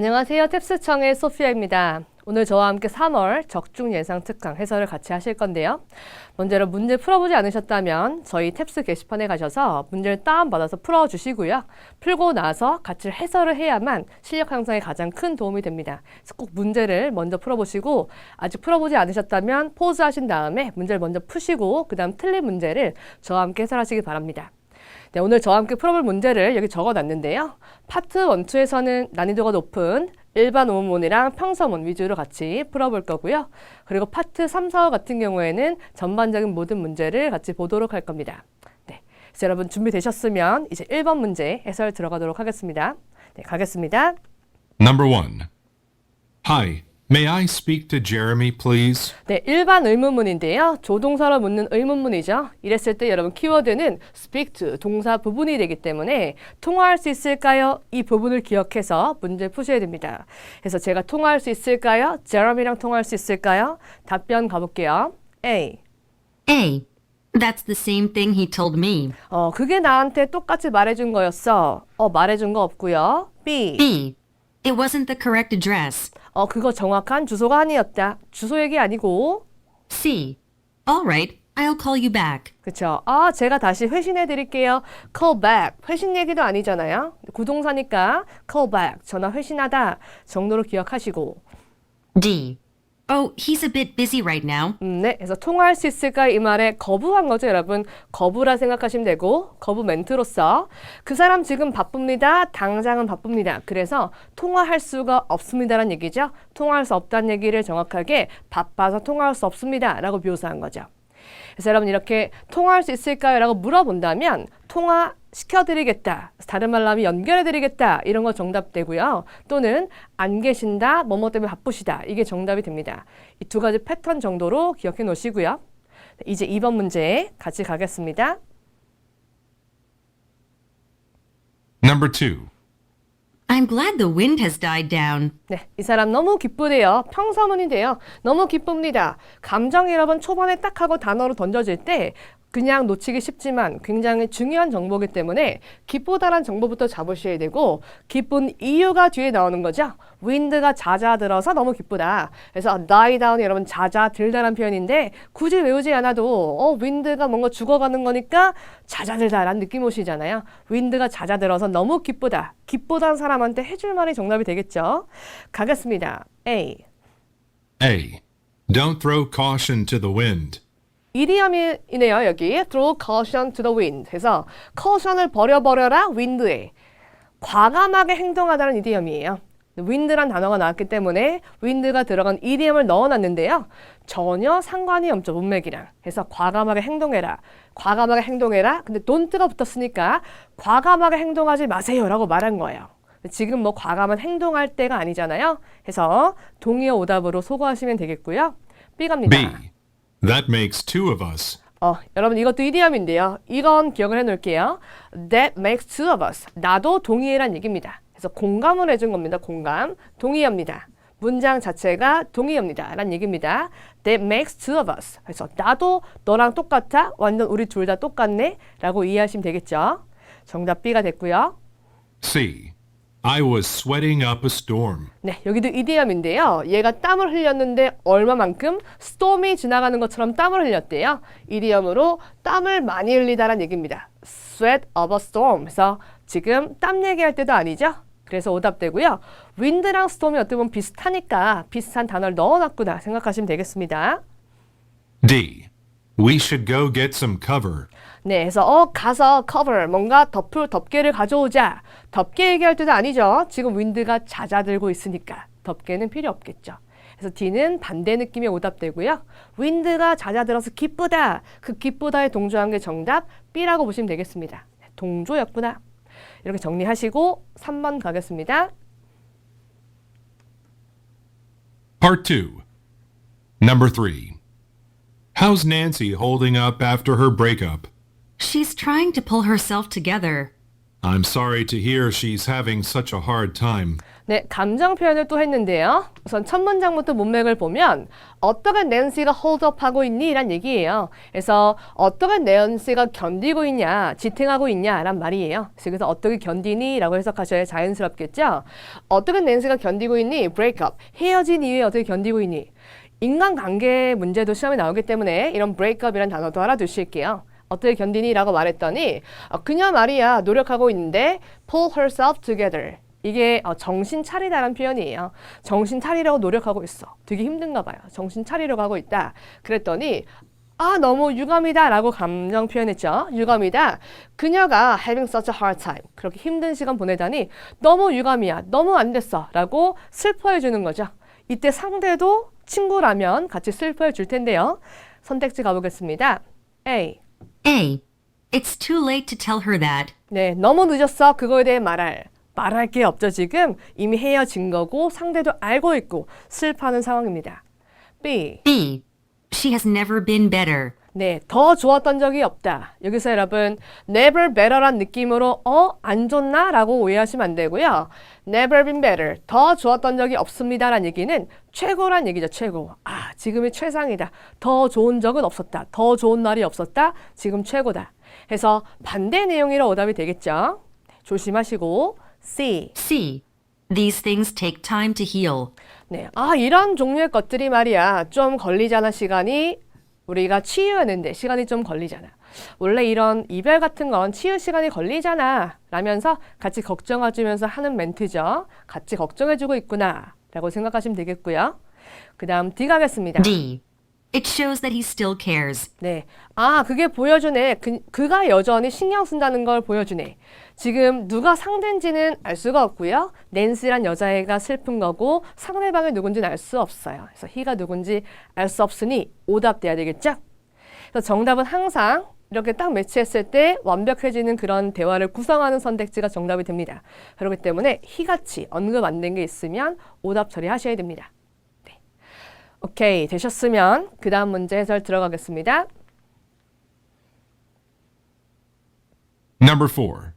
안녕하세요. 탭스청의 소피아입니다. 오늘 저와 함께 3월 적중 예상 특강 해설을 같이 하실 건데요. 먼저 문제 풀어보지 않으셨다면 저희 탭스 게시판에 가셔서 문제를 다운받아서 풀어주시고요. 풀고 나서 같이 해설을 해야만 실력 향상에 가장 큰 도움이 됩니다. 그래서 꼭 문제를 먼저 풀어보시고 아직 풀어보지 않으셨다면 포즈 하신 다음에 문제를 먼저 푸시고 그 다음 틀린 문제를 저와 함께 해설하시기 바랍니다. 네, 오늘 저와 함께 풀어볼 문제를 여기 적어놨는데요. 파트 1, 2에서는 난이도가 높은 일반 의문문이랑 평서문 위주로 같이 풀어볼 거고요. 그리고 파트 3, 4 같은 경우에는 전반적인 모든 문제를 같이 보도록 할 겁니다. 네, 그래서 여러분 준비되셨으면 이제 1번 문제 해설 들어가도록 하겠습니다. 네, 가겠습니다. Number 1. Hi, may I speak to Jeremy, please? 네, 일반 의문문인데요. 조동사로 묻는 의문문이죠. 이랬을 때 여러분 키워드는 speak to 동사 부분이 되기 때문에 통화할 수 있을까요? 이 부분을 기억해서 문제 푸셔야 됩니다. 그래서 제가 통화할 수 있을까요? 제러미랑 통화할 수 있을까요? 답변 가볼게요. A. A. That's the same thing he told me. 그게 나한테 똑같이 말해준 거였어. 말해준 거 없고요. B. B. It wasn't the correct address. 그거 정확한 주소가 아니었다. 주소 얘기 아니고. C. All right, I'll call you back. 그쵸. 제가 다시 회신해 드릴게요. call back. 회신 얘기도 아니잖아요. 구동사니까 call back. 전화 회신하다 정도로 기억하시고. D. Oh, he's a bit busy right now. 네. 그래서 통화할 수 있을까 이 말에 거부한 거죠, 여러분. 거부라 생각하시면 되고 거부 멘트로서 그 사람 지금 바쁩니다. 당장은 바쁩니다. 그래서 통화할 수가 없습니다라는 얘기죠. 통화할 수 없다는 얘기를 정확하게 바빠서 통화할 수 없습니다 라고 묘사한 거죠. 그래서 여러분 이렇게 통화할 수 있을까요? 라고 물어본다면 통화시켜드리겠다. 다른 말로 하면 연결해드리겠다. 이런 거 정답 되고요. 또는 안 계신다. 뭐뭐 때문에 바쁘시다. 이게 정답이 됩니다. 이 두 가지 패턴 정도로 기억해 놓으시고요. 이제 2번 문제 같이 가겠습니다. Number 2. I'm glad the wind has died down. 네, 이 사람 너무 기쁘대요. 평서문인데요. 너무 기쁩니다. 감정 여러분 초반에 딱 하고 단어로 던져질 때 그냥 놓치기 쉽지만 굉장히 중요한 정보이기 때문에 기쁘다란 정보부터 잡으셔야 되고 기쁜 이유가 뒤에 나오는 거죠. wind가 잦아들어서 너무 기쁘다. 그래서 die down 여러분 잦아들다라는 표현인데 굳이 외우지 않아도 wind가 뭔가 죽어가는 거니까 잦아들다라는 느낌 오시잖아요. wind가 잦아들어서 너무 기쁘다. 기쁘다는 사람한테 해줄 말이 정답이 되겠죠. 가겠습니다. A. A. Don't throw caution to the wind. 이디엄이네요. 여기 throw caution to the wind. 그래서 caution을 버려라 wind에 과감하게 행동하다는 이디엄이에요. wind란 단어가 나왔기 때문에 wind가 들어간 이디엄을 넣어놨는데요. 전혀 상관이 없죠. 문맥이랑. 그래서 과감하게 행동해라. 과감하게 행동해라. 근데 don't가 붙었으니까 과감하게 행동하지 마세요 라고 말한 거예요. 지금 뭐 과감한 행동할 때가 아니잖아요. 그래서 동의어 오답으로 소거하시면 되겠고요. B 갑니다. B. That makes two of us. 여러분 이것도 이디엄인데요. 이건 기억을 해놓을게요. That makes two of us. 나도 동의해란 얘기입니다. 그래서 공감을 해준 겁니다. 공감. 동의합니다. 문장 자체가 동의합니다. 라는 얘기입니다. That makes two of us. 그래서 나도 너랑 똑같아. 완전 우리 둘 다 똑같네. 라고 이해하시면 되겠죠. 정답 B가 됐고요. C. I was sweating up a storm. 네, 여기도 이디엄인데요. 얘가 땀을 흘렸는데 얼마만큼? 스톰이 지나가는 것처럼 땀을 흘렸대요. 이디엄으로 땀을 많이 흘리다라는 얘기입니다. Sweat of a storm. 그래서 지금 땀 얘기할 때도 아니죠? 그래서 오답되고요. wind랑 storm이 어떻게 보면 비슷하니까 비슷한 단어를 넣어놨구나 생각하시면 되겠습니다. D. We should go get some cover. 네, 그래서 가서 cover, 뭔가 덮개를 가져오자. 덮개 얘기할 때도 아니죠. 지금 wind가 잦아들고 있으니까 덮개는 필요 없겠죠. 그래서 D는 반대 느낌의 오답되고요. wind가 잦아들어서 기쁘다. 그 기쁘다에 동조한 게 정답 B라고 보시면 되겠습니다. 동조였구나. 이렇게 정리하시고 3번 가겠습니다. Part 2. Number 3. How's Nancy holding up after her breakup? She's trying to pull herself together. I'm sorry to hear she's having such a hard time. 네, 감정 표현을 또 했는데요. 우선 첫 문장부터 문맥을 보면 어떻게 낸시가 홀드업하고 있니? 란 얘기예요. 그래서 어떻게 낸시가 견디고 있냐, 지탱하고 있냐 란 말이에요. 그래서 어떻게 견디니? 라고 해석하셔야 자연스럽겠죠. 어떻게 낸시가 견디고 있니? breakup, 헤어진 이후에 어떻게 견디고 있니? 인간관계 문제도 시험에 나오기 때문에 이런 breakup이라는 단어도 알아두실게요. 어떻게 견디니? 라고 말했더니 그녀 말이야 노력하고 있는데 pull herself together. 이게 정신 차리다라는 표현이에요. 정신 차리려고 노력하고 있어. 되게 힘든가 봐요. 정신 차리려고 하고 있다. 그랬더니 너무 유감이다 라고 감정 표현했죠. 유감이다. 그녀가 having such a hard time. 그렇게 힘든 시간 보내다니 너무 유감이야. 너무 안 됐어. 라고 슬퍼해 주는 거죠. 이때 상대도 친구라면 같이 슬퍼해 줄 텐데요. 선택지 가보겠습니다. A. A. It's too late to tell her that. 네, 너무 늦었어. 그거에 대해 말할 게 없죠. 지금 이미 헤어진 거고 상대도 알고 있고 슬퍼하는 상황입니다. B. B. She has never been better. 네, 더 좋았던 적이 없다. 여기서 여러분 never better란 느낌으로 안 좋나? 라고 오해하시면 안 되고요. never been better, 더 좋았던 적이 없습니다. 라는 얘기는 최고란 얘기죠. 최고. 지금이 최상이다. 더 좋은 적은 없었다. 더 좋은 날이 없었다. 지금 최고다. 해서 반대 내용이라 오답이 되겠죠. 조심하시고 C. C. These things take time to heal. 네, 이런 종류의 것들이 말이야 좀 걸리잖아. 시간이 우리가 치유하는데 시간이 좀 걸리잖아. 원래 이런 이별 같은 건 치유 시간이 걸리잖아 라면서 같이 걱정해주면서 하는 멘트죠. 같이 걱정해주고 있구나 라고 생각하시면 되겠고요. 그 다음 D 가겠습니다. D. It shows that he still cares. 네, 그게 보여주네. 그가 여전히 신경 쓴다는 걸 보여주네. 지금 누가 상대인지는 알 수가 없고요. 낸시란 여자애가 슬픈 거고 상대방이 누군지는 알 수 없어요. 그래서 he가 누군지 알 수 없으니 오답돼야 되겠죠? 그래서 정답은 항상 이렇게 딱 매치했을 때 완벽해지는 그런 대화를 구성하는 선택지가 정답이 됩니다. 그렇기 때문에 he같이 언급 안 된 게 있으면 오답 처리하셔야 됩니다. 오케이, 되셨으면 그 다음 문제 해설 들어가겠습니다. Number 4.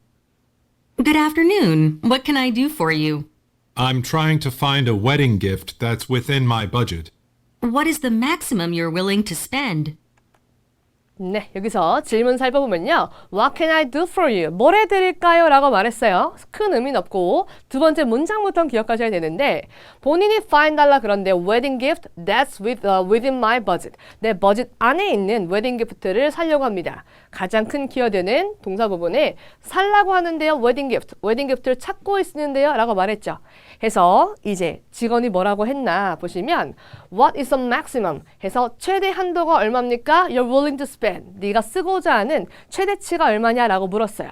Good afternoon. What can I do for you? I'm trying to find a wedding gift that's within my budget. What is the maximum you're willing to spend? 네, 여기서 질문 살펴보면요. What can I do for you? 뭘 해드릴까요? 라고 말했어요. 큰 의미는 없고 두 번째 문장부터 기억하셔야 되는데 본인이 find 달라 그런데 wedding gift that's within my budget. 내 버짓 안에 있는 웨딩 기프트를 사려고 합니다. 가장 큰 키워드는 동사 부분에 살라고 하는데요. 웨딩 기프트를 찾고 있는데요. 라고 말했죠. 해서 이제 직원이 뭐라고 했나 보시면 What is the maximum? 해서 최대 한도가 얼마입니까? You're willing to spend. 네가 쓰고자 하는 최대치가 얼마냐라고 물었어요.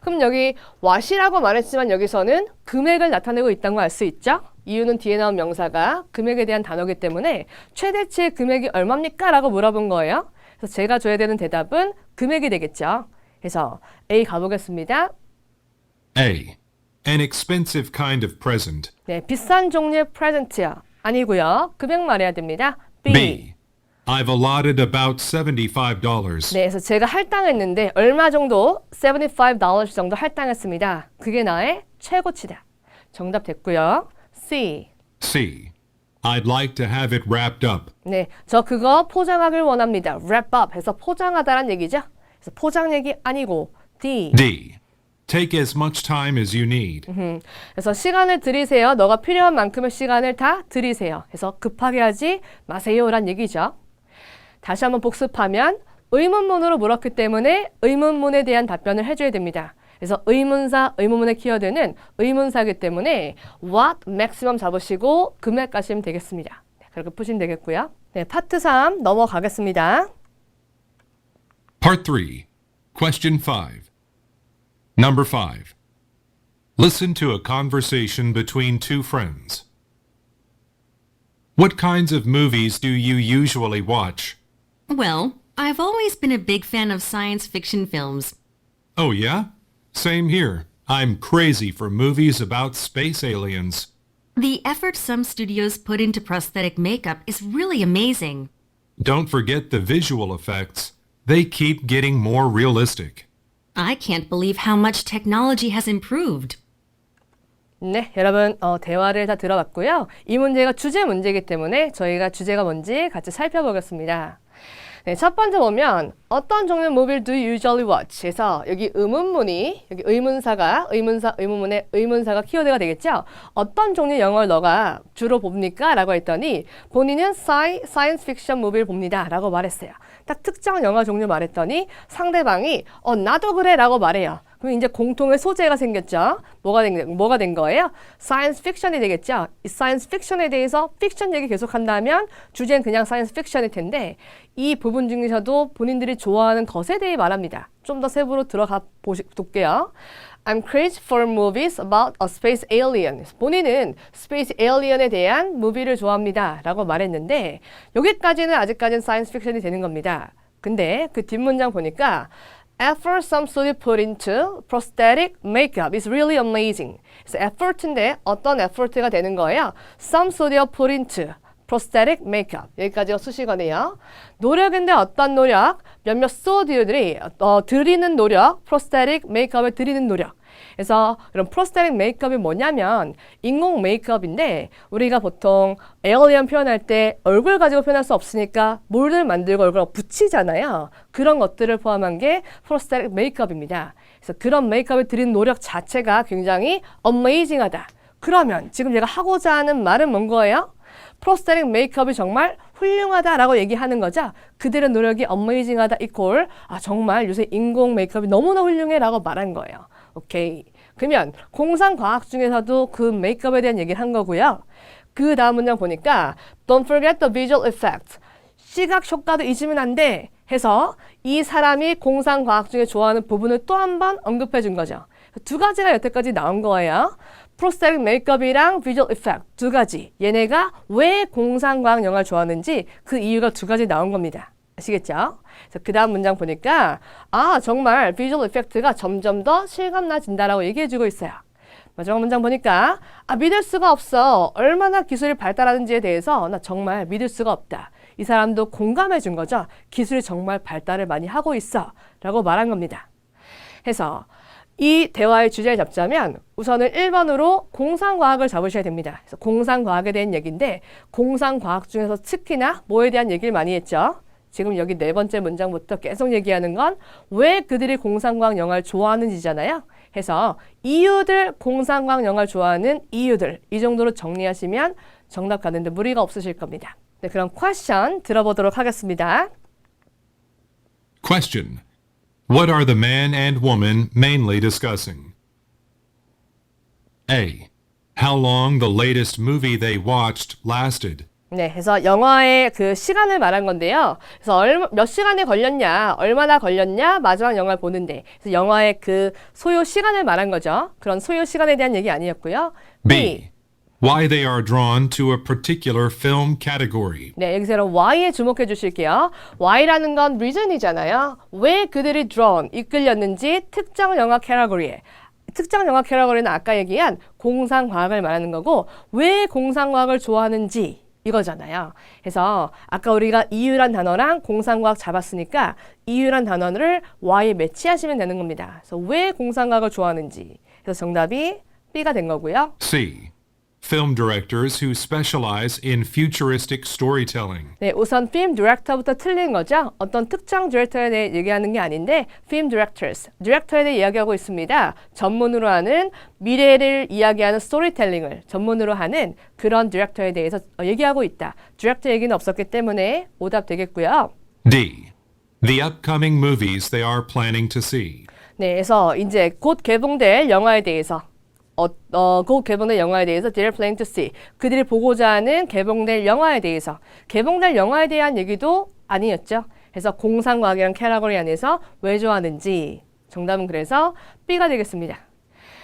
그럼 여기 what이라고 말했지만 여기서는 금액을 나타내고 있다는 걸 알 수 있죠? 이유는 뒤에 나온 명사가 금액에 대한 단어이기 때문에 최대치의 금액이 얼마입니까? 라고 물어본 거예요. 그래서 제가 줘야 되는 대답은 금액이 되겠죠. 그래서 A 가보겠습니다. A. An expensive kind of present. 네, 비싼 종류의 프레젠트요. 아니고요. 금액 말해야 됩니다. B. B. I've allotted about $75. 네, 그래서 제가 할당했는데 얼마 정도? $75 정도 할당했습니다. 그게 나의 최고치다. 정답 됐고요. C. C. I'd like to have it wrapped up. 네, 저 그거 포장하길 원합니다. wrap up 해서 포장하다란 얘기죠. 그래서 포장 얘기 아니고 D. D. Take as much time as you need. 그래서 시간을 들이세요. 너가 필요한 만큼의 시간을 다 들이세요. 그래서 급하게 하지 마세요란 얘기죠. 다시 한번 복습하면 의문문으로 물었기 때문에 의문문에 대한 답변을 해줘야 됩니다. 그래서 의문사, 의문문의 키워드는 의문사이기 때문에 what maximum 잡으시고 금액 가시면 되겠습니다. 네, 그렇게 푸시면 되겠고요. 네, 파트 3 넘어가겠습니다. Part 3. Question 5. Number 5. Listen to a conversation between two friends. What kinds of movies do you usually watch? Well, I've always been a big fan of science fiction films. Oh, yeah? Same here. I'm crazy for movies about space aliens. The effort some studios put into prosthetic makeup is really amazing. Don't forget the visual effects. They keep getting more realistic. I can't believe how much technology has improved. 네, 여러분 대화를 다 들어봤고요. 이 문제가 주제 문제이기 때문에 저희가 주제가 뭔지 같이 살펴보겠습니다. 네, 첫 번째 보면 어떤 종류의 movies do you usually watch? 해서 여기 의문문이 여기 의문문의 의문사가 키워드가 되겠죠? 어떤 종류의 영화를 너가 주로 봅니까? 라고 했더니 본인은 science fiction movie를 봅니다. 라고 말했어요. 딱 특정 영화 종류 말했더니 상대방이 나도 그래 라고 말해요. 그럼 이제 공통의 소재가 생겼죠. 뭐가 된 거예요? 사이언스 픽션이 되겠죠. 이 사이언스 픽션에 대해서 픽션 얘기 계속 한다면 주제는 그냥 사이언스 픽션일 텐데 이 부분 중에서도 본인들이 좋아하는 것에 대해 말합니다. 좀 더 세부로 들어가 볼게요. I'm crazy for movies about a space alien. 본인은 스페이스 에일리언에 대한 무비를 좋아합니다. 라고 말했는데 여기까지는 아직까지는 사이언스 픽션이 되는 겁니다. 근데 그 뒷문장 보니까 Effort some studio put into prosthetic makeup is really amazing. 그래서 effort인데 어떤 effort가 되는 거예요? Some studio put into prosthetic makeup. 여기까지가 수식어네요. 노력인데 어떤 노력? 몇몇 스튜디오들이 들이는 노력, prosthetic makeup을 들이는 노력. 그래서 이런 프로스테틱 메이크업이 뭐냐면 인공 메이크업인데 우리가 보통 에일리언 표현할 때 얼굴 가지고 표현할 수 없으니까 몰드를 만들고 얼굴에 붙이잖아요. 그런 것들을 포함한 게 프로스테틱 메이크업입니다. 그래서 그런 메이크업을 들이는 노력 자체가 굉장히 어메이징하다. 그러면 지금 제가 하고자 하는 말은 뭔 거예요? 프로스테틱 메이크업이 정말 훌륭하다라고 얘기하는 거죠. 그들의 노력이 어메이징하다 이퀄 정말 요새 인공 메이크업이 너무나 훌륭해 라고 말한 거예요. 오케이. 그러면 공상과학 중에서도 그 메이크업에 대한 얘기를 한 거고요. 그 다음 문장 보니까 Don't forget the visual effect. 시각 효과도 잊으면 안 돼. 해서 이 사람이 공상과학 중에 좋아하는 부분을 또 한 번 언급해 준 거죠. 두 가지가 여태까지 나온 거예요. 프로스테틱 메이크업이랑 비주얼 이펙트 두 가지. 얘네가 왜 공상과학 영화를 좋아하는지 그 이유가 두 가지 나온 겁니다. 아시겠죠? 그 다음 문장 보니까 정말 비주얼 이펙트가 점점 더 실감나진다라고 얘기해주고 있어요. 마지막 문장 보니까 믿을 수가 없어. 얼마나 기술이 발달하는지에 대해서 나 정말 믿을 수가 없다. 이 사람도 공감해 준 거죠. 기술이 정말 발달을 많이 하고 있어 라고 말한 겁니다. 해서 이 대화의 주제를 잡자면 우선은 1번으로 공상과학을 잡으셔야 됩니다. 그래서 공상과학에 대한 얘기인데 공상과학 중에서 특히나 뭐에 대한 얘기를 많이 했죠. 지금 여기 네 번째 문장부터 계속 얘기하는 건 왜 그들이 공상과학 영화를 좋아하는지잖아요. 해서 이유들, 공상과학 영화를 좋아하는 이유들 이 정도로 정리하시면 정답 가는데 무리가 없으실 겁니다. 네, 그럼 퀘스천 들어보도록 하겠습니다. Question. What are the man and woman mainly discussing? A. How long the latest movie they watched lasted? 네, 그래서 영화의 그 시간을 말한 건데요. 그래서 몇 시간이 걸렸냐, 얼마나 걸렸냐, 마지막 영화를 보는데. 그래서 영화의 그 소요 시간을 말한 거죠. 그런 소요 시간에 대한 얘기 아니었고요. B. Why they are drawn to a particular film category. 네, 여기서 why에 주목해 주실게요. why라는 건 reason이잖아요. 왜 그들이 drawn, 이끌렸는지 특정 영화 캐러고리에. 특정 영화 캐러고리는 아까 얘기한 공상과학을 말하는 거고 왜 공상과학을 좋아하는지 이거잖아요. 그래서 아까 우리가 이유란 단어랑 공상과학 잡았으니까 이유란 단어를 why에 매치하시면 되는 겁니다. 그래서 왜 공상과학을 좋아하는지. 그래서 정답이 B가 된 거고요. C. Film directors who specialize in futuristic storytelling. 네, 우선 film director부터 틀린 거죠. 어떤 특정 디렉터에 대해 얘기하는 게 아닌데 film directors, 디렉터에 대해 이야기하고 있습니다. 전문으로 하는 미래를 이야기하는 스토리텔링을 전문으로 하는 그런 디렉터에 대해서 얘기하고 있다. 디렉터 얘기는 없었기 때문에 오답 되겠고요. D. The upcoming movies they are planning to see. 네, 그래서 이제 곧 개봉될 영화에 대해서 곧 개봉될 영화에 대해서 they're planning to see. 그들이 보고자 하는 개봉될 영화에 대해서. 개봉될 영화에 대한 얘기도 아니었죠. 그래서 공상과학이라는 캐러고리 안에서 왜 좋아하는지. 정답은 그래서 B가 되겠습니다.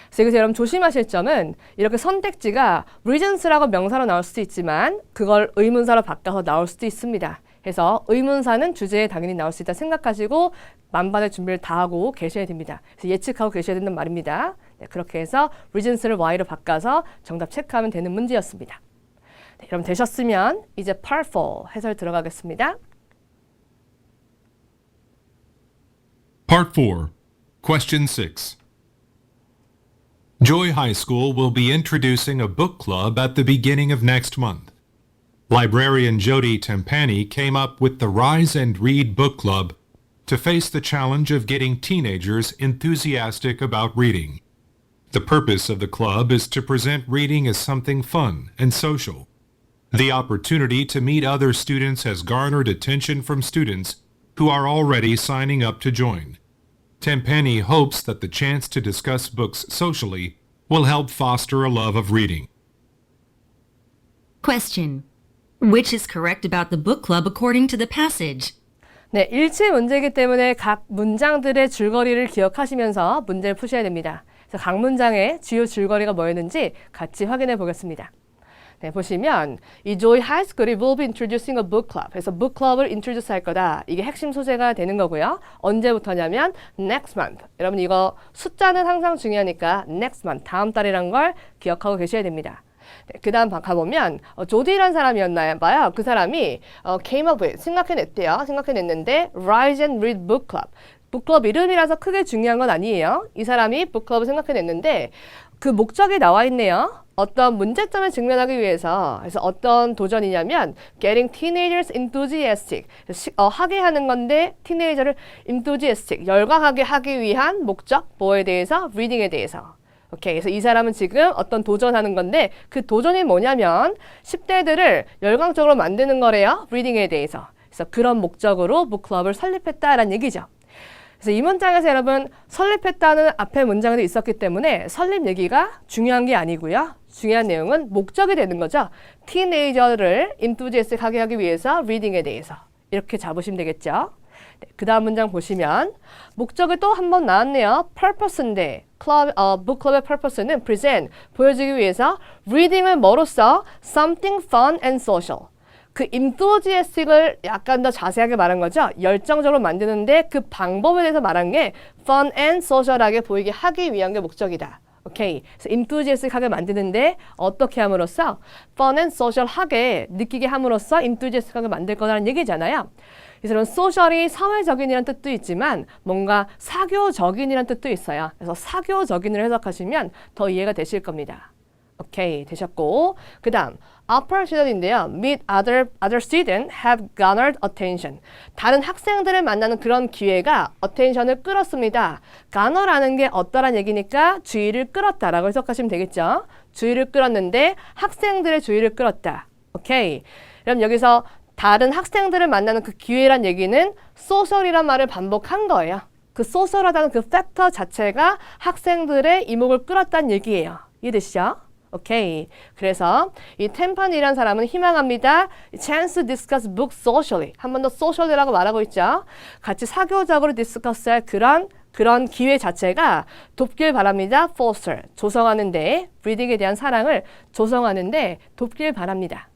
그래서 여기서 여러분 조심하실 점은 이렇게 선택지가 reasons라고 명사로 나올 수도 있지만 그걸 의문사로 바꿔서 나올 수도 있습니다. 그래서 의문사는 주제에 당연히 나올 수 있다 생각하시고 만반의 준비를 다 하고 계셔야 됩니다. 그래서 예측하고 계셔야 된다는 말입니다. 네, 그렇게 해서 reasons를 y로 바꿔서 정답 체크하면 되는 문제였습니다. 네, 여러분 되셨으면 이제 part 4 해설 들어가겠습니다. Part 4. Question 6. Joy High School will be introducing a book club at the beginning of next month. Librarian Jody Tempani came up with the Rise and Read Book Club to face the challenge of getting teenagers enthusiastic about reading. The purpose of the club is to present reading as something fun and social. The opportunity to meet other students has garnered attention from students who are already signing up to join. Tempani hopes that the chance to discuss books socially will help foster a love of reading. Question. Which is correct about the book club according to the passage? 네, 일치 문제이기 때문에 각 문장들의 줄거리를 기억하시면서 문제를 푸셔야 됩니다. 그래서 각 문장의 주요 줄거리가 뭐였는지 같이 확인해 보겠습니다. 네, 보시면 이 Joy High School이 will be introducing a book club. 그래서 book club을 introduce 할 거다. 이게 핵심 소재가 되는 거고요. 언제부터냐면 next month. 여러분 이거 숫자는 항상 중요하니까 next month, 다음 달이란 걸 기억하고 계셔야 됩니다. 네, 그 다음 가보면 조디라는 사람이었나요? 봐요. 그 사람이 came up with, 생각해냈대요. 생각해냈는데 Rise and Read Book Club. 북클럽 이름이라서 크게 중요한 건 아니에요. 이 사람이 북클럽을 생각해냈는데 그 목적이 나와 있네요. 어떤 문제점을 직면하기 위해서. 그래서 어떤 도전이냐면 getting teenagers enthusiastic. 하게 하는 건데 티네이저를 enthusiastic, 열광하게 하기 위한 목적, 뭐에 대해서? reading에 대해서. 오케이. 그래서 이 사람은 지금 어떤 도전하는 건데 그 도전이 뭐냐면 10대들을 열광적으로 만드는 거래요. reading에 대해서. 그래서 그런 목적으로 북클럽을 설립했다라는 얘기죠. 그래서 이 문장에서 여러분 설립했다는 앞에 문장에도 있었기 때문에 설립 얘기가 중요한 게 아니고요. 중요한 내용은 목적이 되는 거죠. 티네이저를 enthusiastic 하게 하기 위해서 reading에 대해서 이렇게 잡으시면 되겠죠. 네, 그 다음 문장 보시면 목적이 또 한 번 나왔네요. purpose인데 북클럽의 purpose는 present, 보여주기 위해서 reading을 뭐로써? something fun and social. 그 enthusiastic을 약간 더 자세하게 말한 거죠. 열정적으로 만드는데 그 방법에 대해서 말한 게 fun and social하게 보이게 하기 위한 게 목적이다. 오케이. 그래서 enthusiastic하게 만드는데 어떻게 함으로써 fun and social하게 느끼게 함으로써 enthusiastic하게 만들 거라는 얘기잖아요. 그래서 social이 사회적인이라는 뜻도 있지만 뭔가 사교적인이라는 뜻도 있어요. 그래서 사교적인을 해석하시면 더 이해가 되실 겁니다. 오케이, 되셨고 그 다음 upper student인데요. meet other students have garnered attention. 다른 학생들을 만나는 그런 기회가 attention을 끌었습니다. garner라는 게 어떠란 얘기니까 주의를 끌었다라고 해석하시면 되겠죠. 주의를 끌었는데 학생들의 주의를 끌었다. 오케이. 그럼 여기서 다른 학생들을 만나는 그 기회란 얘기는 social이란 말을 반복한 거예요. 그 social하다는 그 팩터 자체가 학생들의 이목을 끌었다는 얘기예요. 이해되시죠? 오케이. 그래서 이 템파니라는 사람은 희망합니다. chance to discuss books socially. 한 번 더 social이라고 말하고 있죠. 같이 사교적으로 디스커스할 그런 기회 자체가 돕길 바랍니다. foster. 조성하는데, reading에 대한 사랑을 조성하는데 돕길 바랍니다.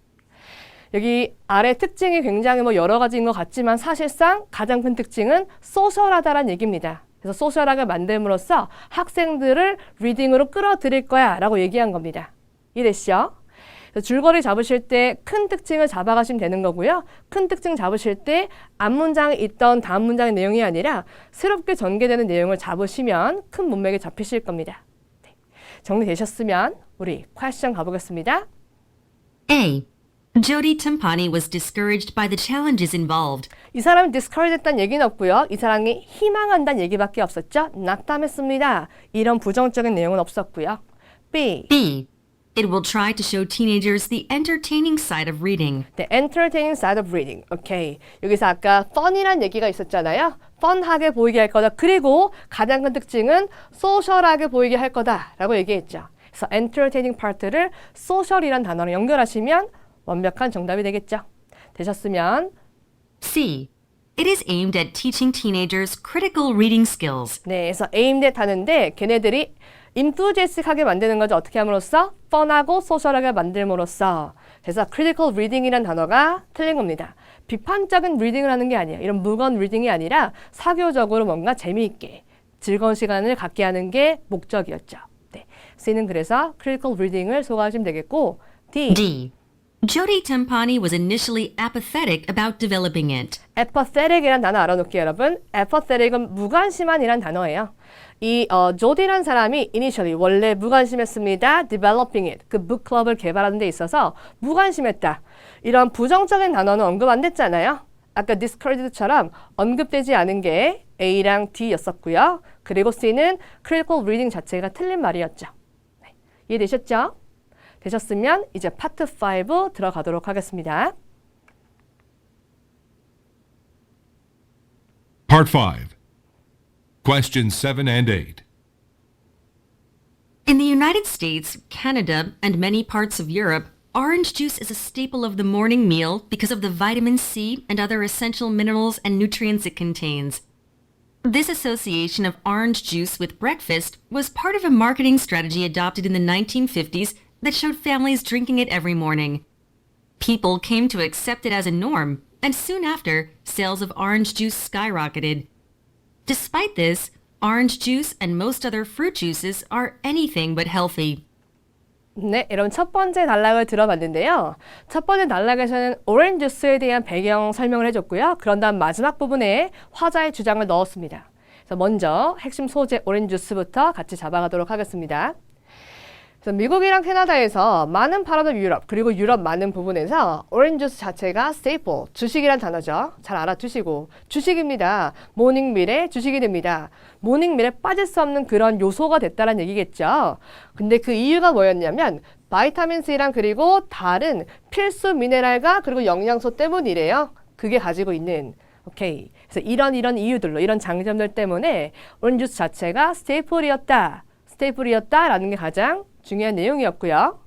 여기 아래 특징이 굉장히 여러 가지인 것 같지만 사실상 가장 큰 특징은 소셜하다라는 얘기입니다. 그래서 소셜하게 만듦으로써 학생들을 리딩으로 끌어들일 거야 라고 얘기한 겁니다. 이해되시죠? 줄거리 잡으실 때 큰 특징을 잡아가시면 되는 거고요. 큰 특징 잡으실 때 앞문장에 있던 다음 문장의 내용이 아니라 새롭게 전개되는 내용을 잡으시면 큰 문맥에 잡히실 겁니다. 네. 정리되셨으면 우리 퀘스천 가보겠습니다. A. Jody Tempani was discouraged by the challenges involved. 이 사람이 discourage 했다는 얘기는 없고요. 이 사람이 희망한다는 얘기밖에 없었죠. 낙담했습니다. 이런 부정적인 내용은 없었고요. B. B. It will try to show teenagers the entertaining side of reading. The entertaining side of reading. 오케이. 여기서 아까 fun이란 얘기가 있었잖아요. fun하게 보이게 할 거다. 그리고 가장 큰 특징은 social하게 보이게 할 거다라고 얘기했죠. 그래서 entertaining part를 social이란 단어로 연결하시면 완벽한 정답이 되겠죠. 되셨으면 C. It is aimed at teaching teenagers critical reading skills. 네, 그래서 aimed at 하는데 걔네들이 enthusiastic하게 만드는 거죠. 어떻게 함으로써? fun하고 social하게 만들므로써. 그래서 critical reading이라는 단어가 틀린 겁니다. 비판적인 reading을 하는 게 아니에요. 이런 무거운 reading이 아니라 사교적으로 뭔가 재미있게 즐거운 시간을 갖게 하는 게 목적이었죠. 네, C는 그래서 critical reading을 소화하시면 되겠고 D. D. Jody Timpani was initially apathetic about developing it. apathetic이란 단어 알아놓기 여러분. apathetic은 무관심한이란 단어예요. 이 조디란 사람이 initially 원래 무관심했습니다. developing it 그 북클럽을 개발하는 데 있어서 무관심했다. 이런 부정적인 단어는 언급 안 됐잖아요. 아까 discouraged처럼 언급되지 않은 게 A랑 D였었고요. 그리고 C는 critical reading 자체가 틀린 말이었죠. 네. 이해되셨죠? 되셨으면 이제 파트 5 들어가도록 하겠습니다. Part 5. Questions 7 and 8. In the United States, Canada, and many parts of Europe, orange juice is a staple of the morning meal because of the vitamin C and other essential minerals and nutrients it contains. This association of orange juice with breakfast was part of a marketing strategy adopted in the 1950s that showed families drinking it every morning. People came to accept it as a norm, and soon after, sales of orange juice skyrocketed. Despite this, orange juice and most other fruit juices are anything but healthy. 네, 여러분 첫 번째 단락을 들어봤는데요. 첫 번째 단락에서는 오렌지 주스에 대한 배경 설명을 해줬고요. 그런 다음 마지막 부분에 화자의 주장을 넣었습니다. 그래서 먼저 핵심 소재 오렌지 주스부터 같이 잡아가도록 하겠습니다. 그래서 미국이랑 캐나다에서 많은 팔아던 유럽, 그리고 유럽 많은 부분에서 오렌지 주스 자체가 staple, 주식이란 단어죠. 잘 알아두시고 주식입니다. 모닝밀의 주식이 됩니다. 모닝밀에 빠질 수 없는 그런 요소가 됐다는 얘기겠죠. 근데 그 이유가 뭐였냐면 바이타민 C랑 그리고 다른 필수 미네랄과 그리고 영양소 때문이래요. 그게 가지고 있는 오케이. 그래서 이런 이유들로 이런 장점들 때문에 오렌지 주스 자체가 스테이플이었다라는 게 가장 중요한 내용이었고요.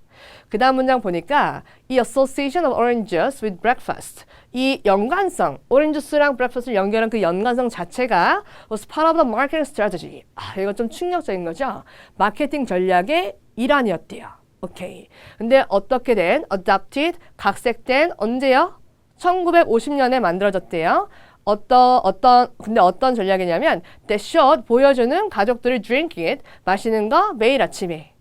그 다음 문장 보니까 이 association of orange juice with breakfast 이 연관성, 오렌지 주스랑 breakfast를 연결한 그 연관성 자체가 was part of the marketing strategy. 이거 좀 충격적인 거죠. 마케팅 전략의 일환이었대요. 오케이. 근데 어떻게 된, adopted, 각색된 언제요? 1950년에 만들어졌대요. 근데 어떤 전략이냐면 that showed 보여주는 가족들이 drinking it 마시는 거 매일 아침에.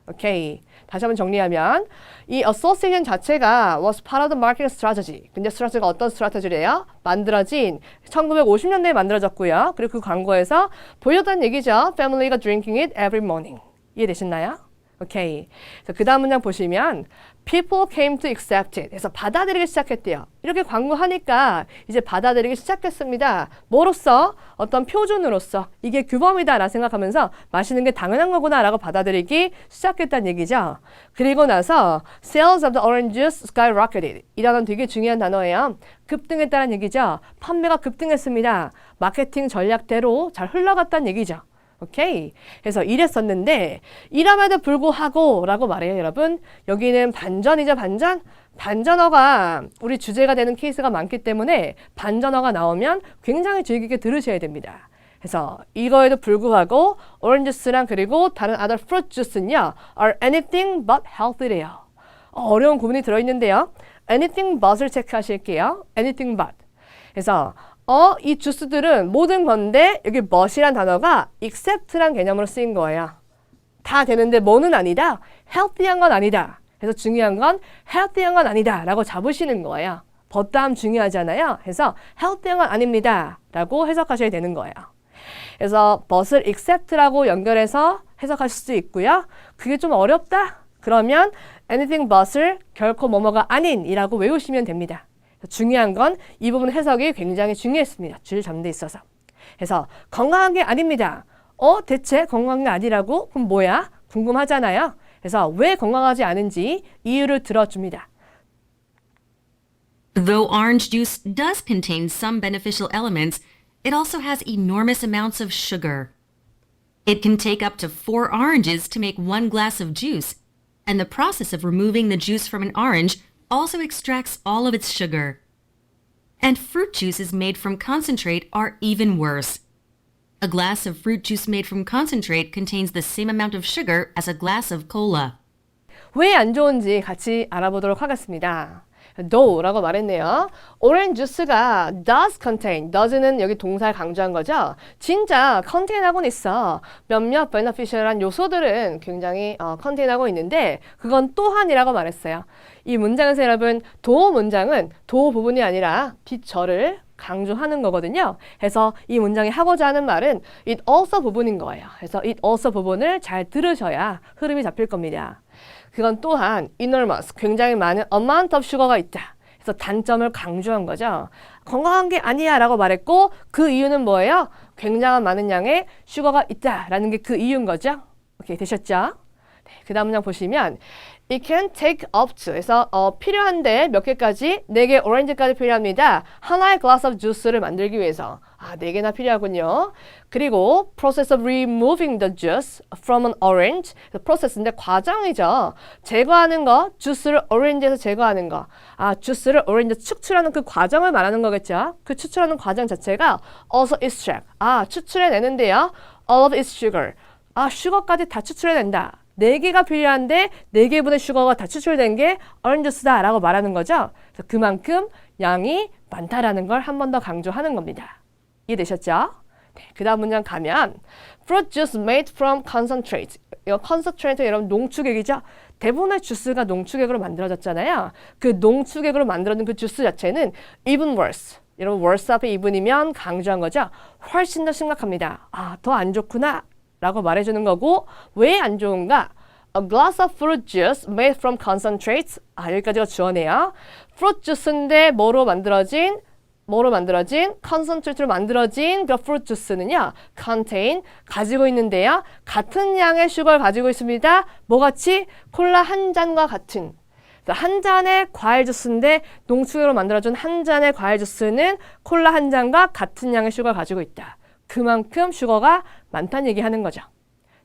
오케이. 다시 한번 정리하면 이 association 자체가 was part of the marketing strategy. 근데 스트래티지가 어떤 스트래티지래요? 만들어진 1950년대에 만들어졌고요. 그리고 그 광고에서 보여줬다는 얘기죠. Family가 drinking it every morning. 이해되셨나요? 오케이. 그 다음 문장 보시면 people came to accept it. 그래서 받아들이기 시작했대요. 이렇게 광고하니까 이제 받아들이기 시작했습니다. 뭐로써? 어떤 표준으로서 이게 규범이다 라고 생각하면서 마시는 게 당연한 거구나 라고 받아들이기 시작했다는 얘기죠. 그리고 나서 sales of the orange juice skyrocketed. 이 단어는 되게 중요한 단어예요. 급등했다는 얘기죠. 판매가 급등했습니다. 마케팅 전략대로 잘 흘러갔다는 얘기죠. 오케이. 그래서 이랬었는데 이럼에도 불구하고 라고 말해요, 여러분. 여기는 반전이죠, 반전. 반전어가 우리 주제가 되는 케이스가 많기 때문에 반전어가 나오면 굉장히 주의 깊게 들으셔야 됩니다. 그래서 이거에도 불구하고 오렌지 주스랑 그리고 다른 other fruit juice는요 are anything but healthy래요. 어려운 구문이 들어있는데요. anything but을 체크하실게요. anything but. 그래서 이 주스들은 모든 건데 여기 but이란 단어가 except란 개념으로 쓰인 거예요. 다 되는데 뭐는 아니다. healthy한 건 아니다. 그래서 중요한 건 healthy한 건 아니다 라고 잡으시는 거예요. but 다음 중요하잖아요. 그래서 healthy한 건 아닙니다 라고 해석하셔야 되는 거예요. 그래서 but을 except라고 연결해서 해석하실 수 있고요. 그게 좀 어렵다? 그러면 anything but을 결코 뭐뭐가 아닌이라고 외우시면 됩니다. 중요한 건 이 부분 해석이 굉장히 중요했습니다. 줄 잡는 데 있어서. 그래서 건강한 게 아닙니다. 대체 건강한 게 아니라고? 그럼 뭐야? 궁금하잖아요. 그래서 왜 건강하지 않은지 이유를 들어줍니다. Though orange juice does contain some beneficial elements, it also has enormous amounts of sugar. It can take up to 4 oranges to make 1 glass of juice, and the process of removing the juice from an orange also extracts all of its sugar. And fruit juices made from concentrate are even worse. A glass of fruit juice made from concentrate contains the same amount of sugar as a glass of cola. 왜 안 좋은지 같이 알아보도록 하겠습니다. do라고 말했네요. 오렌지 주스가 does contain, does는 여기 동사를 강조한 거죠. 진짜 contain하고는 있어. 몇몇 beneficial한 요소들은 굉장히 contain하고 있는데 그건 또한이라고 말했어요. 이 문장에서 여러분 도 문장은 도 부분이 아니라 빗절을 강조하는 거거든요. 그래서 이 문장이 하고자 하는 말은 it also 부분인 거예요. 그래서 it also 부분을 잘 들으셔야 흐름이 잡힐 겁니다. 그건 또한 enormous, 굉장히 많은 amount of sugar가 있다. 그래서 단점을 강조한 거죠. 건강한 게 아니야 라고 말했고 그 이유는 뭐예요? 굉장한 많은 양의 슈거가 있다라는 게 그 이유인 거죠. 오케이, 되셨죠? 네, 그 다음 문장 보시면 It can take up to 해서 필요한데 몇 개까지? 4개 오렌지까지 필요합니다. 하나의 glass of juice를 만들기 위해서 4개나 필요하군요. 그리고 process of removing the juice from an orange process인데 과정이죠. 제거하는 거, 주스를 오렌지에서 제거하는 거. 주스를 오렌지 추출하는 그 과정을 말하는 거겠죠. 그 추출하는 과정 자체가 also extract. 추출해내는데요. all of its sugar. 슈거까지 다 추출해낸다. 4개가 필요한데 4개분의 슈거가 다 추출된 게 오렌지 주스다 라고 말하는 거죠. 그래서 그만큼 양이 많다라는 걸 한 번 더 강조하는 겁니다. 이해되셨죠? 네, 그 다음 문장 가면 fruit juice made from concentrate. 이거 concentrate 여러분 농축액이죠. 대부분의 주스가 농축액으로 만들어졌잖아요. 그 농축액으로 만들어진 그 주스 자체는 even worse. 여러분 worse 앞에 even이면 강조한 거죠. 훨씬 더 심각합니다. 더 안 좋구나 라고 말해주는 거고 왜 안 좋은가? A glass of fruit juice made from concentrates. 여기까지가 주어네요. fruit juice인데 뭐로 만들어진 concentrate로 만들어진 그 fruit juice는요. contain, 가지고 있는데요. 같은 양의 슈거를 가지고 있습니다. 뭐같이? 콜라 한 잔과 같은. 한 잔의 과일 주스인데 농축액으로 만들어준 한 잔의 과일 주스는 콜라 한 잔과 같은 양의 슈거를 가지고 있다. 그만큼 슈거가 많다는 얘기하는 거죠.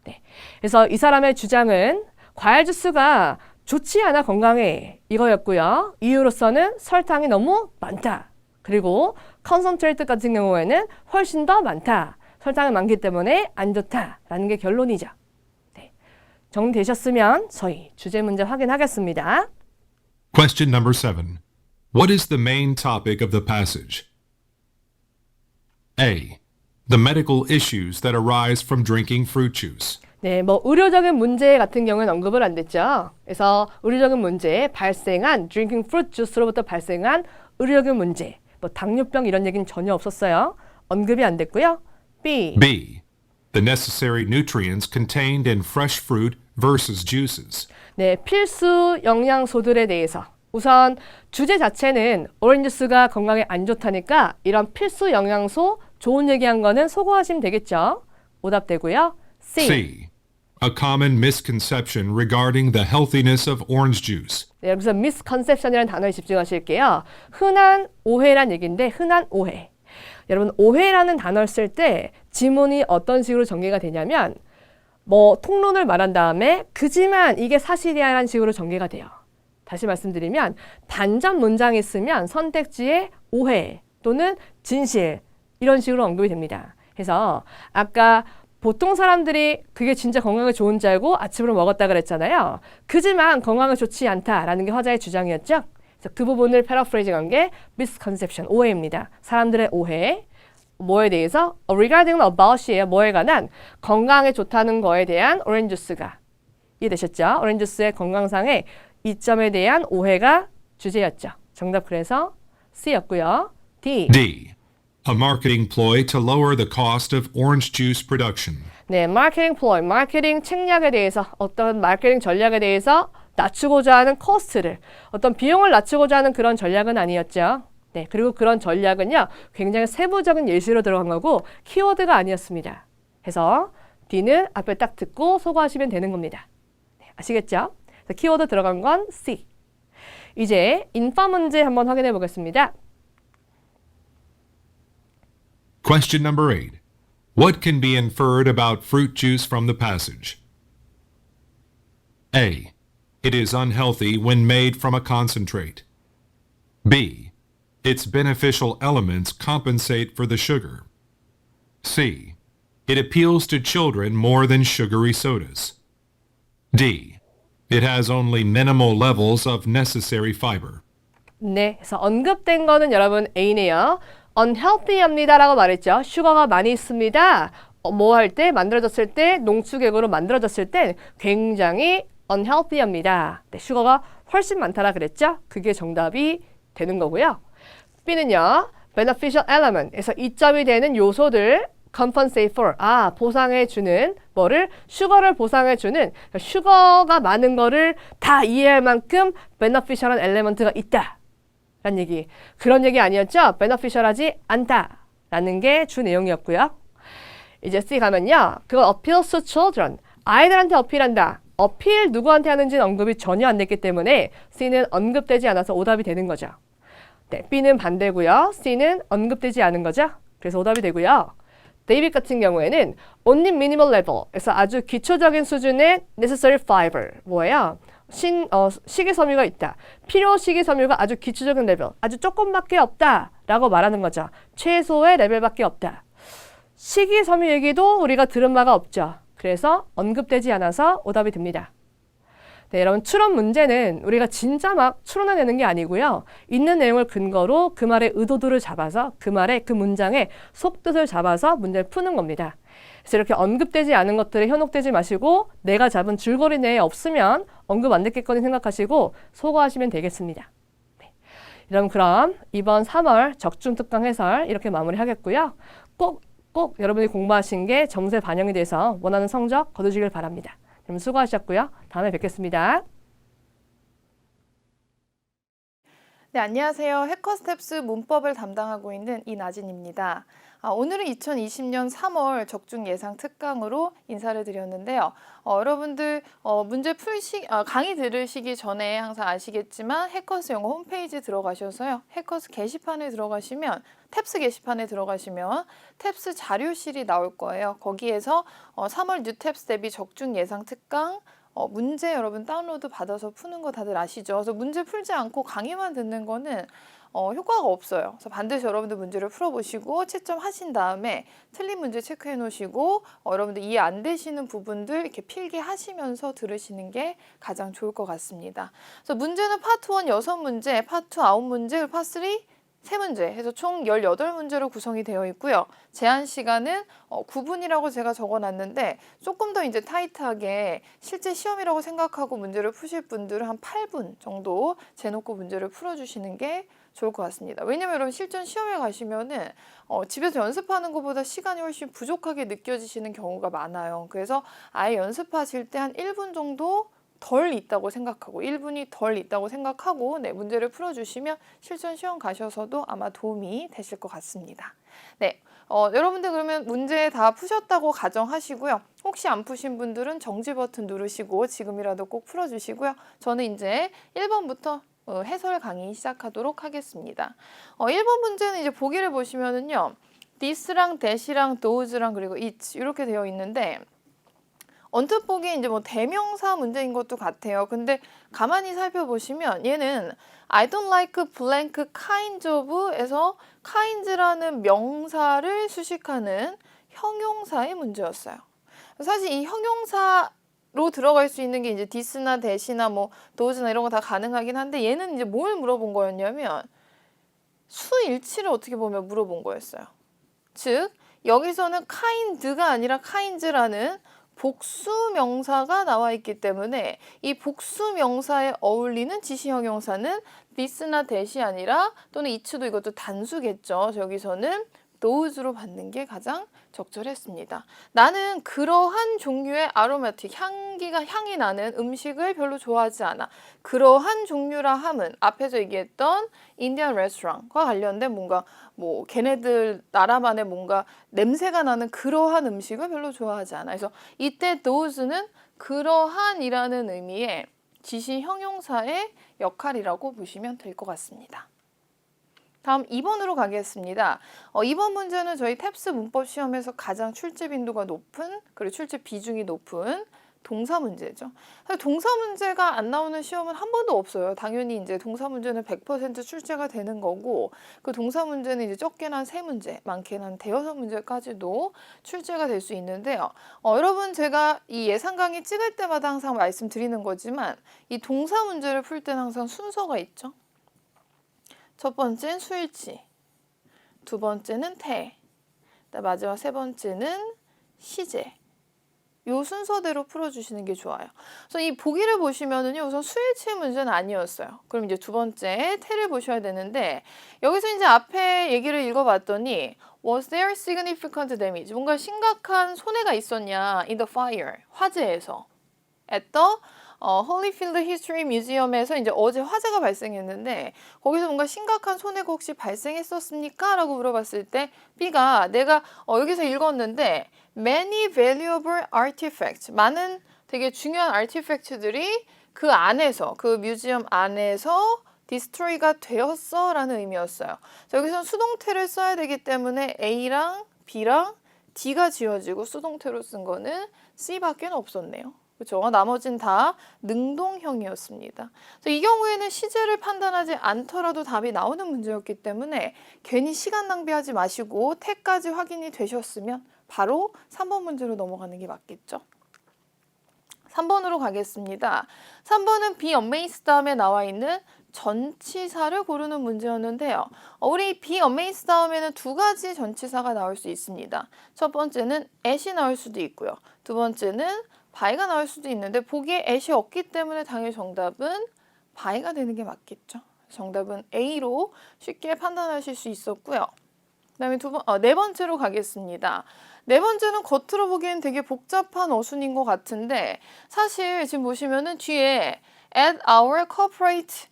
네. 그래서 이 사람의 주장은 과일 주스가 좋지 않아 건강에 이거였고요. 이유로서는 설탕이 너무 많다. 그리고 컨센트레이트 같은 경우에는 훨씬 더 많다. 설탕이 많기 때문에 안 좋다라는 게 결론이죠. 네. 정리되셨으면 저희 주제 문제 확인하겠습니다. Question number 7. What is the main topic of the passage? A. The medical issues that arise from drinking fruit juice. 네, 의료적인 문제 같은 경우는 언급을 안 됐죠. 그래서 의료적인 문제에 발생한 drinking fruit juice로부터 발생한 의료적인 문제, 당뇨병 이런 얘기는 전혀 없었어요. 언급이 안 됐고요. B. B. The necessary nutrients contained in fresh fruit versus juices. 네, 필수 영양소들에 대해서 우선 주제 자체는 오렌지 주스가 건강에 안 좋다니까 이런 필수 영양소 좋은 얘기한 거는 소거하시면 되겠죠. 오답되고요. C. C. A common misconception regarding the healthiness of orange juice. 네, 여기서 misconception이라는 단어에 집중하실게요. 흔한 오해란 얘기인데 흔한 오해. 여러분 오해라는 단어를 쓸 때 지문이 어떤 식으로 전개가 되냐면 통론을 말한 다음에 그지만 이게 사실이야라는 식으로 전개가 돼요. 다시 말씀드리면 반전 문장이 있으면 선택지에 오해 또는 진실 이런 식으로 언급이 됩니다. 그래서 아까 보통 사람들이 그게 진짜 건강에 좋은 줄 알고 아침으로 먹었다 그랬잖아요. 그지만 건강에 좋지 않다라는 게 화자의 주장이었죠. 그래서 그 부분을 패러프레이징한 게 misconception, 오해입니다. 사람들의 오해. 뭐에 대해서? regarding about이에요. 뭐에 관한? 건강에 좋다는 거에 대한 오렌지 주스가. 이해되셨죠? 오렌지 주스의 건강상의 이점에 대한 오해가 주제였죠. 정답 그래서 C였고요. D. D. A marketing ploy to lower the cost of orange juice production. 네, 마케팅 플로이, 마케팅 책략에 대해서 어떤 마케팅 전략에 대해서 낮추고자 하는 코스트를 어떤 비용을 낮추고자 하는 그런 전략은 아니었죠. 네, 그리고 그런 전략은요. 굉장히 세부적인 예시로 들어간 거고 키워드가 아니었습니다. 그래서 D는 앞에 딱 듣고 소거하시면 되는 겁니다. 네, 아시겠죠? 키워드 들어간 건 C. 이제 인파 문제 한번 확인해 보겠습니다. Question number 8. What can be inferred about fruit juice from the passage? A. It is unhealthy when made from a concentrate. B. Its beneficial elements compensate for the sugar. C. It appeals to children more than sugary sodas. D. It has only minimal levels of necessary fiber. 네, 그래서 언급된 거는 여러분 A네요. unhealthy합니다라고 말했죠. 슈거가 많이 있습니다. 뭐 할 때 만들어졌을 때 농축액으로 만들어졌을 때 굉장히 unhealthy합니다. 네, 슈거가 훨씬 많다라 그랬죠. 그게 정답이 되는 거고요. B는요. beneficial element에서 이점이 되는 요소들 compensate for 보상해 주는 뭐를 슈거를 보상해 주는 슈거가 많은 거를 다 이해할 만큼 beneficial한 element가 있다. 라는 얘기. 그런 얘기 아니었죠? beneficial하지 않다. 라는 게 주 내용이었고요. 이제 C 가면요. 그걸 appeals to children. 아이들한테 어필한다. 어필 누구한테 하는지는 언급이 전혀 안 됐기 때문에 C는 언급되지 않아서 오답이 되는 거죠. 네, B는 반대고요. C는 언급되지 않은 거죠. 그래서 오답이 되고요. 데이빗 같은 경우에는 only minimal level에서 아주 기초적인 수준의 necessary fiber 뭐예요? 식이섬유가 있다. 필요 식이섬유가 아주 기초적인 레벨, 아주 조금밖에 없다라고 말하는 거죠. 최소의 레벨밖에 없다. 식이섬유 얘기도 우리가 들은 바가 없죠. 그래서 언급되지 않아서 오답이 됩니다. 네, 여러분 추론 문제는 우리가 진짜 막 추론해내는 게 아니고요. 있는 내용을 근거로 그 말의 의도들을 잡아서 그 말의 그 문장의 속뜻을 잡아서 문제를 푸는 겁니다. 그래서 이렇게 언급되지 않은 것들에 현혹되지 마시고 내가 잡은 줄거리 내에 없으면 언급 안 됐겠거니 생각하시고 소거하시면 되겠습니다. 네. 여러분 그럼 이번 3월 적중특강 해설 이렇게 마무리하겠고요. 꼭 여러분이 공부하신 게 점수에 반영이 돼서 원하는 성적 거두시길 바랍니다. 여러분 수고하셨고요. 다음에 뵙겠습니다. 네, 안녕하세요. 해커스텝스 문법을 담당하고 있는 이나진입니다. 오늘은 2020년 3월 적중 예상 특강으로 인사를 드렸는데요. 여러분들 문제 강의 들으시기 전에 항상 아시겠지만 해커스 영어 홈페이지 들어가셔서요. 해커스 게시판에 들어가시면 탭스 게시판에 들어가시면 탭스 자료실이 나올 거예요. 거기에서 3월 뉴탭스 대비 적중 예상 특강 문제 여러분 다운로드 받아서 푸는 거 다들 아시죠? 그래서 문제 풀지 않고 강의만 듣는 거는 효과가 없어요. 그래서 반드시 여러분들 문제를 풀어보시고 채점하신 다음에 틀린 문제 체크해 놓으시고 여러분들 이해 안 되시는 부분들 이렇게 필기하시면서 들으시는 게 가장 좋을 것 같습니다. 그래서 문제는 파트 1 6문제, 파트 2 9문제, 그리고 파트 3 3문제 해서 총 18문제로 구성이 되어 있고요. 제한 시간은 9분이라고 제가 적어놨는데 조금 더 이제 타이트하게 실제 시험이라고 생각하고 문제를 푸실 분들은 한 8분 정도 재놓고 문제를 풀어주시는 게 좋을 것 같습니다. 왜냐면 여러분 실전 시험에 가시면은 집에서 연습하는 것보다 시간이 훨씬 부족하게 느껴지시는 경우가 많아요. 그래서 아예 연습하실 때 한 1분 정도 덜 있다고 생각하고 1분이 덜 있다고 생각하고 네, 문제를 풀어주시면 실전 시험 가셔서도 아마 도움이 되실 것 같습니다. 네, 여러분들 그러면 문제 다 푸셨다고 가정하시고요. 혹시 안 푸신 분들은 정지 버튼 누르시고 지금이라도 꼭 풀어주시고요. 저는 이제 1번부터 해설 강의 시작하도록 하겠습니다. 1번 문제는 이제 보기를 보시면은요. this랑 that이랑 those랑 그리고 it 이렇게 되어 있는데 언뜻 보기에 이제 뭐 대명사 문제인 것도 같아요. 근데 가만히 살펴보시면 얘는 I don't like blank kinds of에서 kinds라는 명사를 수식하는 형용사의 문제였어요. 사실 이 형용사로 들어갈 수 있는 게 이제 this나 that이나 뭐 those나 이런 거 다 가능하긴 한데 얘는 이제 뭘 물어본 거였냐면 수일치를 어떻게 보면 물어본 거였어요. 즉 여기서는 kind가 아니라 kinds라는 복수 명사가 나와 있기 때문에 이 복수 명사에 어울리는 지시 형용사는 this나 that이 아니라 또는 it도 이것도 단수겠죠. 여기서는 those로 받는 게 가장 적절했습니다. 나는 그러한 종류의 aromatic, 향이 나는 음식을 별로 좋아하지 않아. 그러한 종류라 함은 앞에서 얘기했던 인디안 레스토랑과 관련된 뭔가 뭐 걔네들 나라만의 뭔가 냄새가 나는 그러한 음식을 별로 좋아하지 않아. 그래서 이때 those는 그러한이라는 의미의 지시 형용사의 역할이라고 보시면 될 것 같습니다. 다음 2번으로 가겠습니다. 2번 문제는 저희 탭스 문법 시험에서 가장 출제 빈도가 높은 그리고 출제 비중이 높은 동사 문제죠. 동사 문제가 안 나오는 시험은 한 번도 없어요. 당연히 이제 동사 문제는 100% 출제가 되는 거고 그 동사 문제는 이제 적게는 한 3문제, 많게는 한 5문제까지도 출제가 될 수 있는데요. 여러분 제가 이 예상 강의 찍을 때마다 항상 말씀드리는 거지만 이 동사 문제를 풀 때는 항상 순서가 있죠. 첫 번째는 수일치, 두 번째는 태, 마지막 세 번째는 시제. 요 순서대로 풀어주시는 게 좋아요. 그래서 이 보기를 보시면은요, 우선 수일치의 문제는 아니었어요. 그럼 이제 두 번째 태를 보셔야 되는데, 여기서 이제 앞에 얘기를 읽어봤더니 Was there significant damage? 뭔가 심각한 손해가 있었냐? In the fire, 화재에서. At the Holyfield History Museum에서 이제 어제 화재가 발생했는데 거기서 뭔가 심각한 손해가 혹시 발생했었습니까? 라고 물어봤을 때 B가 내가 여기서 읽었는데 many valuable artifacts, 많은 되게 중요한 artifact들이 그 안에서, 그 뮤지엄 안에서 destroy가 되었어 라는 의미였어요. 자, 여기서 수동태를 써야 되기 때문에 A랑 B랑 D가 지워지고 수동태로 쓴 거는 C밖에 없었네요. 그렇죠? 나머진 다 능동형이었습니다. 그래서 이 경우에는 시제를 판단하지 않더라도 답이 나오는 문제였기 때문에 괜히 시간 낭비하지 마시고 태까지 확인이 되셨으면 바로 3번 문제로 넘어가는 게 맞겠죠. 3번으로 가겠습니다. 3번은 be amazed 다음에 나와 있는 전치사를 고르는 문제였는데요. 우리 be amazed 다음에는 두 가지 전치사가 나올 수 있습니다. 첫 번째는 at이 나올 수도 있고요. 두 번째는 by가 나올 수도 있는데 보기에 at이 없기 때문에 당연히 정답은 by가 되는 게 맞겠죠. 정답은 A로 쉽게 판단하실 수 있었고요. 그다음에 네 번째로 가겠습니다. 네 번째는 겉으로 보기엔 되게 복잡한 어순인 것 같은데 사실 지금 보시면은 뒤에 at our corporate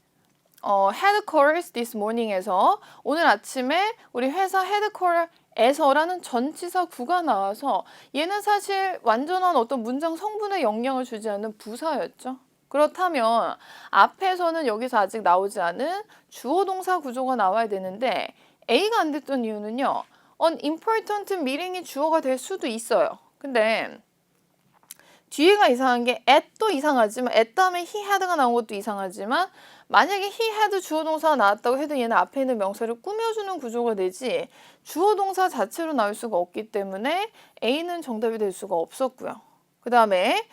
headquarters this morning에서 오늘 아침에 우리 회사 헤드쿼터에서라는 전치사 구가 나와서 얘는 사실 완전한 어떤 문장 성분에 영향을 주지 않는 부사였죠. 그렇다면 앞에서는 여기서 아직 나오지 않은 주어 동사 구조가 나와야 되는데 A가 안 됐던 이유는요. an important meeting이 주어가 될 수도 있어요. 근데 뒤에가 이상한 게 at도 이상하지만 at 다음에 he had가 나온 것도 이상하지만 만약에 he had 주어 동사가 나왔다고 해도 얘는 앞에 있는 명사를 꾸며주는 구조가 되지 주어 동사 자체로 나올 수가 없기 때문에 A는 정답이 될 수가 없었고요. 그 다음에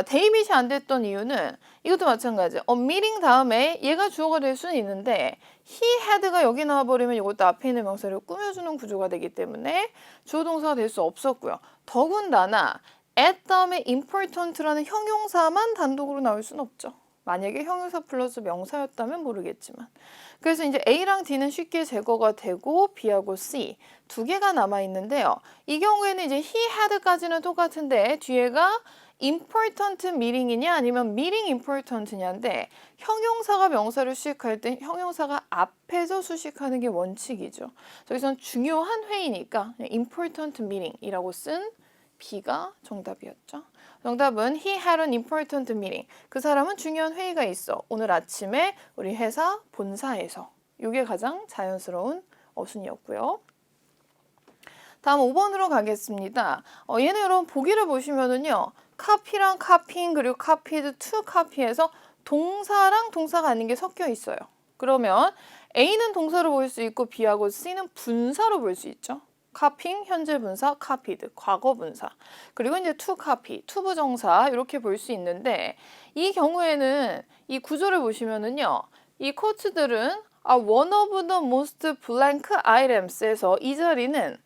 데이빗이 안 됐던 이유는 이것도 마찬가지예요. meeting 다음에 얘가 주어가 될 수는 있는데 he had가 여기 나와버리면 이것도 앞에 있는 명사를 꾸며주는 구조가 되기 때문에 주어 동사가 될 수 없었고요. 더군다나 at 다음에 important라는 형용사만 단독으로 나올 수는 없죠. 만약에 형용사 플러스 명사였다면 모르겠지만. 그래서 이제 A랑 D는 쉽게 제거가 되고 B하고 C 두 개가 남아있는데요. 이 경우에는 이제 he had까지는 똑같은데 뒤에가 important meeting이냐 아니면 meeting important냐인데 형용사가 명사를 수식할 때 형용사가 앞에서 수식하는 게 원칙이죠. 여기서는 중요한 회의니까 important meeting이라고 쓴 B가 정답이었죠. 정답은 he had an important meeting. 그 사람은 중요한 회의가 있어. 오늘 아침에 우리 회사 본사에서. 이게 가장 자연스러운 어순이었고요. 다음 5번으로 가겠습니다. 얘는 여러분 보기를 보시면은요. copy랑 copying 그리고 copied to copy에서 동사랑 동사가 아닌 게 섞여 있어요. 그러면 A는 동사로 볼 수 있고 B하고 C는 분사로 볼 수 있죠. copying 현재 분사, copied 과거 분사. 그리고 이제 to copy, to 부정사 이렇게 볼 수 있는데 이 경우에는 이 구조를 보시면은요. 이 코트들은 one of the most blank items에서 이 자리는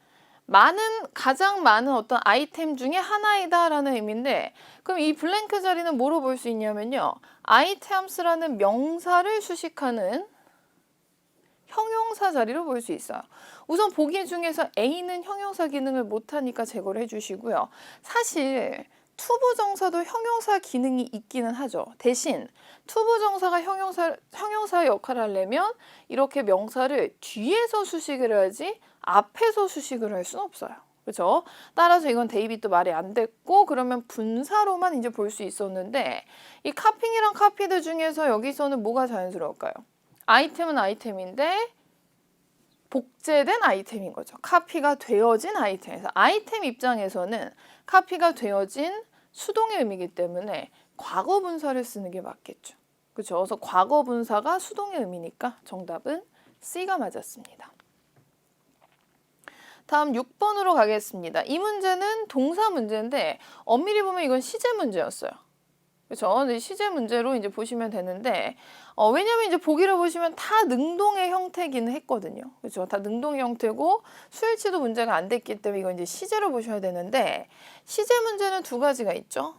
가장 많은 어떤 아이템 중에 하나이다라는 의미인데 그럼 이 블랭크 자리는 뭐로 볼 수 있냐면요. items라는 명사를 수식하는 형용사 자리로 볼 수 있어요. 우선 보기 중에서 A는 형용사 기능을 못하니까 제거를 해주시고요. 사실 투부정사도 형용사 기능이 있기는 하죠. 대신 투부정사가 형용사 역할을 하려면 이렇게 명사를 뒤에서 수식을 해야지 앞에서 수식을 할 수는 없어요. 그렇죠? 따라서 이건 데이빗도 말이 안 됐고 그러면 분사로만 이제 볼 수 있었는데 이 카핑이랑 카피드 중에서 여기서는 뭐가 자연스러울까요? 아이템은 아이템인데 복제된 아이템인 거죠. 카피가 되어진 아이템에서 아이템 입장에서는 카피가 되어진 수동의 의미이기 때문에 과거 분사를 쓰는 게 맞겠죠. 그렇죠? 그래서 과거 분사가 수동의 의미니까 정답은 C가 맞았습니다. 다음 6번으로 가겠습니다. 이 문제는 동사 문제인데 엄밀히 보면 이건 시제 문제였어요. 그렇죠? 근데 시제 문제로 이제 보시면 되는데 왜냐면 이제 보기를 보시면 다 능동의 형태기는 했거든요. 그렇죠? 다 능동의 형태고 수일치도 문제가 안 됐기 때문에 이건 이제 시제로 보셔야 되는데 시제 문제는 두 가지가 있죠.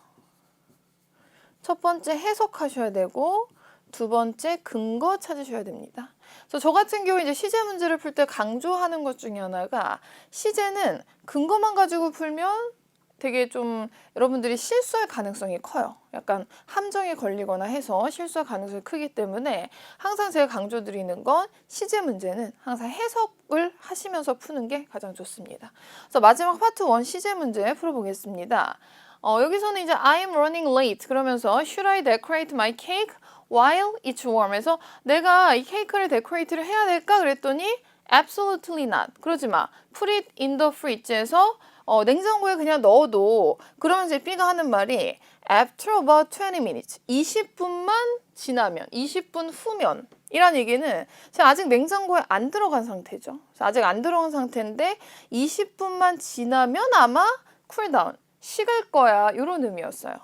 첫 번째 해석하셔야 되고 두 번째 근거 찾으셔야 됩니다. 그래서 저 같은 경우 이제 시제 문제를 풀 때 강조하는 것 중에 하나가 시제는 근거만 가지고 풀면 되게 좀 여러분들이 실수할 가능성이 커요. 약간 함정에 걸리거나 해서 실수할 가능성이 크기 때문에 항상 제가 강조드리는 건 시제 문제는 항상 해석을 하시면서 푸는 게 가장 좋습니다. 그래서 마지막 파트 1 시제 문제 풀어보겠습니다. 여기서는 이제 I'm running late 그러면서 Should I decorate my cake while it's warm? 해서 내가 이 케이크를 데코레이트를 해야 될까? 그랬더니 Absolutely not. 그러지 마. Put it in the fridge에서 냉장고에 그냥 넣어도 그러면 이제 B가 하는 말이 After about 20 minutes. 20분만 지나면, 20분 후면 이란 얘기는 제가 아직 냉장고에 안 들어간 상태죠. 아직 안 들어간 상태인데 20분만 지나면 아마 쿨다운, 식을 거야 이런 의미였어요.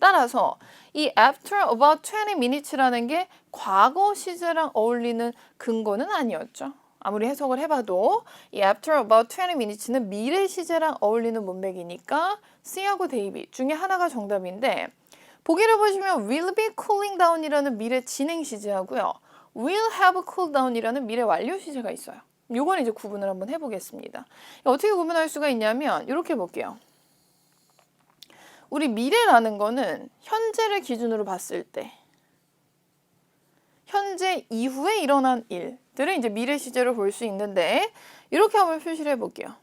따라서 이 after about 20 minutes라는 게 과거 시제랑 어울리는 근거는 아니었죠. 아무리 해석을 해봐도 이 after about 20 minutes는 미래 시제랑 어울리는 문맥이니까 C하고 데이비 중에 하나가 정답인데 보기를 보시면 will be cooling down이라는 미래 진행 시제하고요. will have cooled down이라는 미래 완료 시제가 있어요. 요건 이제 구분을 한번 해보겠습니다. 어떻게 구분할 수가 있냐면 이렇게 볼게요. 우리 미래라는 거는 현재를 기준으로 봤을 때 현재 이후에 일어난 일들을 이제 미래 시제로 볼 수 있는데 이렇게 한번 표시를 해볼게요.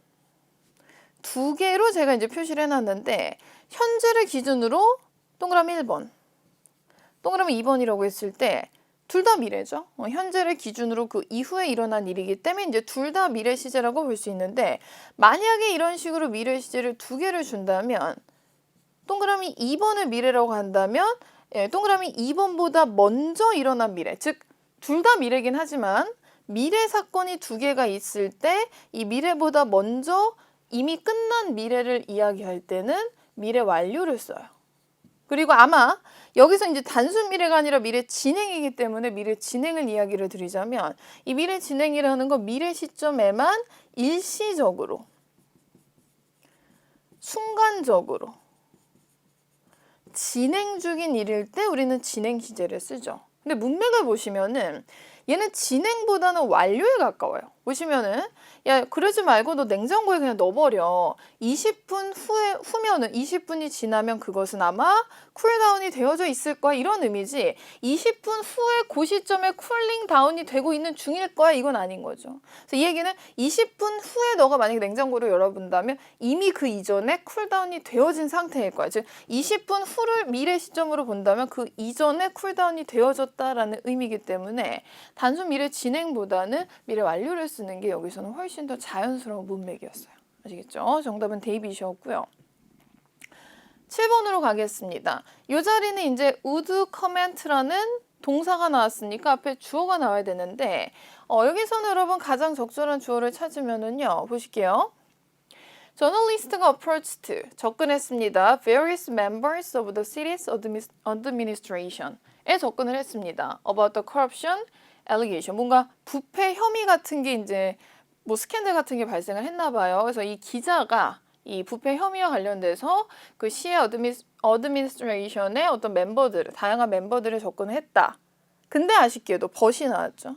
두 개로 제가 이제 표시를 해놨는데 현재를 기준으로 동그라미 1번, 동그라미 2번이라고 했을 때 둘 다 미래죠. 현재를 기준으로 그 이후에 일어난 일이기 때문에 이제 둘 다 미래 시제라고 볼 수 있는데 만약에 이런 식으로 미래 시제를 두 개를 준다면 동그라미 2번을 미래라고 한다면 동그라미 2번보다 먼저 일어난 미래, 즉 둘 다 미래긴 하지만 미래 사건이 두 개가 있을 때 이 미래보다 먼저 이미 끝난 미래를 이야기할 때는 미래 완료를 써요. 그리고 아마 여기서 이제 단순 미래가 아니라 미래 진행이기 때문에 미래 진행을 이야기를 드리자면 이 미래 진행이라는 건 미래 시점에만 일시적으로, 순간적으로 진행 중인 일일 때 우리는 진행 시제를 쓰죠. 근데 문맥을 보시면은 얘는 진행보다는 완료에 가까워요. 보시면은 야 그러지 말고 너 냉장고에 그냥 넣어버려. 20분 후면은 20분이 지나면 그것은 아마 쿨다운이 되어져 있을 거야 이런 의미지 20분 후에 그 시점에 쿨링 다운이 되고 있는 중일 거야 이건 아닌 거죠. 그래서 이 얘기는 20분 후에 너가 만약에 냉장고를 열어본다면 이미 그 이전에 쿨다운이 되어진 상태일 거야. 즉 20분 후를 미래 시점으로 본다면 그 이전에 쿨다운이 되어졌다라는 의미이기 때문에 단순 미래 진행보다는 미래 완료를 쓰는 게 여기서는 훨씬 더 자연스러운 문맥이었어요. 아시겠죠? 정답은 데이빗이었고요. 7번으로 가겠습니다. 이 자리는 이제 would comment라는 동사가 나왔으니까 앞에 주어가 나와야 되는데 여기서는 여러분 가장 적절한 주어를 찾으면은요. 보실게요. 저널리스트가 approached, 접근했습니다. various members of the city's administration에 접근을 했습니다. about the corruption allegation. 뭔가 부패 혐의 같은 게 이제 뭐 스캔들 같은 게 발생을 했나 봐요. 그래서 이 기자가 이 부패 혐의와 관련돼서 그 시의 어드미니스트레이션의 어떤 멤버들, 다양한 멤버들을 접근을 했다. 근데 아쉽게도 벗이 나왔죠.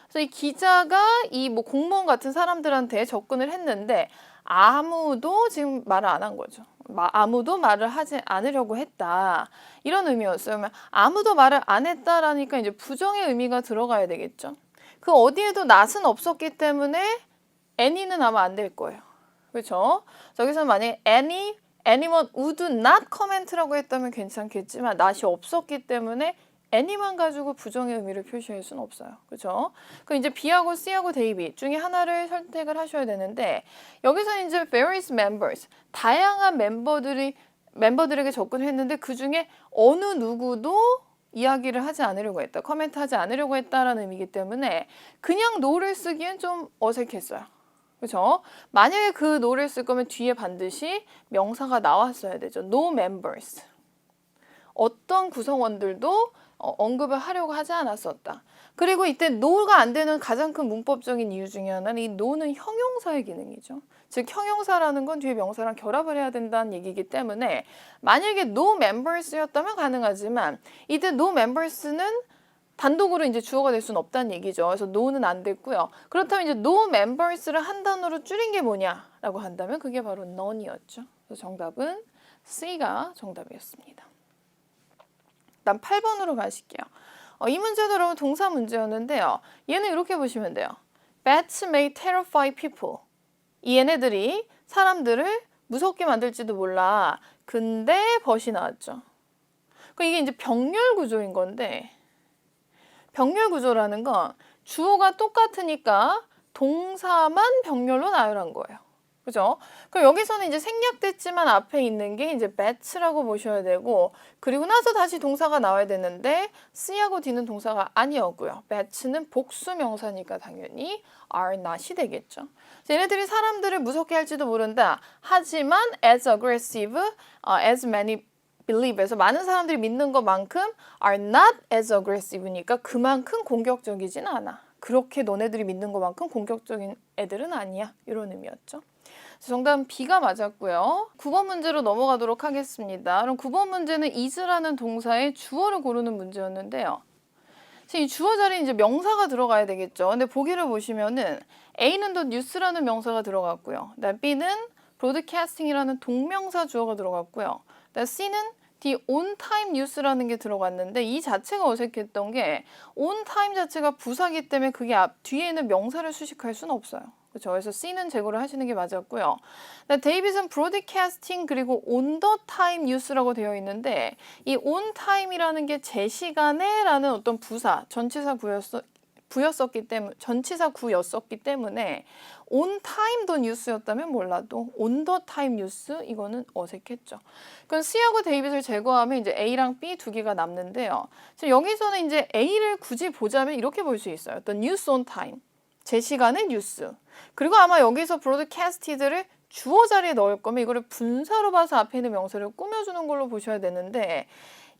그래서 이 기자가 이 뭐 공무원 같은 사람들한테 접근을 했는데 아무도 지금 말을 안 한 거죠. 아무도 말을 하지 않으려고 했다. 이런 의미였어요. 그러면 아무도 말을 안 했다라니까 이제 부정의 의미가 들어가야 되겠죠. 그 어디에도 낫은 없었기 때문에 any는 아마 안 될 거예요. 그렇죠? 여기서 만약에 anyone would not comment라고 했다면 괜찮겠지만 not이 없었기 때문에 any만 가지고 부정의 의미를 표시할 수는 없어요. 그렇죠? 그럼 이제 B하고 C하고 데이빗 중에 하나를 선택을 하셔야 되는데 여기서 이제 various members, 다양한 멤버들에게 접근했는데 그 중에 어느 누구도 이야기를 하지 않으려고 했다, 코멘트하지 않으려고 했다라는 의미이기 때문에 그냥 no를 쓰기엔 좀 어색했어요. 그렇죠? 만약에 그 no를 쓸 거면 뒤에 반드시 명사가 나왔어야 되죠. No members. 어떤 구성원들도 언급을 하려고 하지 않았었다. 그리고 이때 no가 안 되는 가장 큰 문법적인 이유 중에 하나는 이 no는 형용사의 기능이죠. 즉 형용사라는 건 뒤에 명사랑 결합을 해야 된다는 얘기이기 때문에 만약에 no members였다면 가능하지만 이때 no members는 단독으로 이제 주어가 될 수는 없다는 얘기죠. 그래서 no는 안 됐고요. 그렇다면 이제 no members를 한 단어로 줄인 게 뭐냐라고 한다면 그게 바로 none이었죠. 그래서 정답은 C가 정답이었습니다. 다음 8번으로 가실게요. 이 문제도 여러분 동사 문제였는데요. 얘는 이렇게 보시면 돼요. Bats may terrify people. 이 얘네들이 사람들을 무섭게 만들지도 몰라. 근데 벗이 나왔죠. 그러니까 이게 이제 병렬 구조인 건데 병렬 구조라는 건 주어가 똑같으니까 동사만 병렬로 나열한 거예요. 그죠? 그럼 여기서는 이제 생략됐지만 앞에 있는 게 이제 bats라고 보셔야 되고 그리고 나서 다시 동사가 나와야 되는데 C하고 D는 동사가 아니었고요. bats는 복수 명사니까 당연히 are not이 되겠죠. 얘네들이 사람들을 무섭게 할지도 모른다. 하지만 as aggressive, as many believe에서 많은 사람들이 믿는 것만큼 are not as aggressive니까 그만큼 공격적이진 않아. 그렇게 너네들이 믿는 것만큼 공격적인 애들은 아니야. 이런 의미였죠. 정답은 B가 맞았고요. 9번 문제로 넘어가도록 하겠습니다. 그럼 9번 문제는 is라는 동사의 주어를 고르는 문제였는데요. 이 주어 자리에 이제 명사가 들어가야 되겠죠. 근데 보기를 보시면은 A는 the news라는 명사가 들어갔고요. B는 broadcasting이라는 동명사 주어가 들어갔고요. C는 the on time news라는 게 들어갔는데 이 자체가 어색했던 게 on time 자체가 부사기 때문에 그게 뒤에 있는 명사를 수식할 수는 없어요. 그렇죠. 그래서 C는 제거를 하시는 게 맞았고요. 데이빗은 브로드캐스팅 그리고 on the time news라고 되어 있는데 이 on time이라는 게 제 시간에라는 어떤 부사, 전치사 구였었기 때문에 on time the news였다면 몰라도 on the time news 이거는 어색했죠. 그럼 C하고 데이빗을 제거하면 이제 A랑 B 두 개가 남는데요. 여기서는 이제 A를 굳이 보자면 이렇게 볼 수 있어요. The news on time. 제 시간의 뉴스. 그리고 아마 여기서 브로드캐스티드를 주어 자리에 넣을 거면 이거를 분사로 봐서 앞에 있는 명사를 꾸며주는 걸로 보셔야 되는데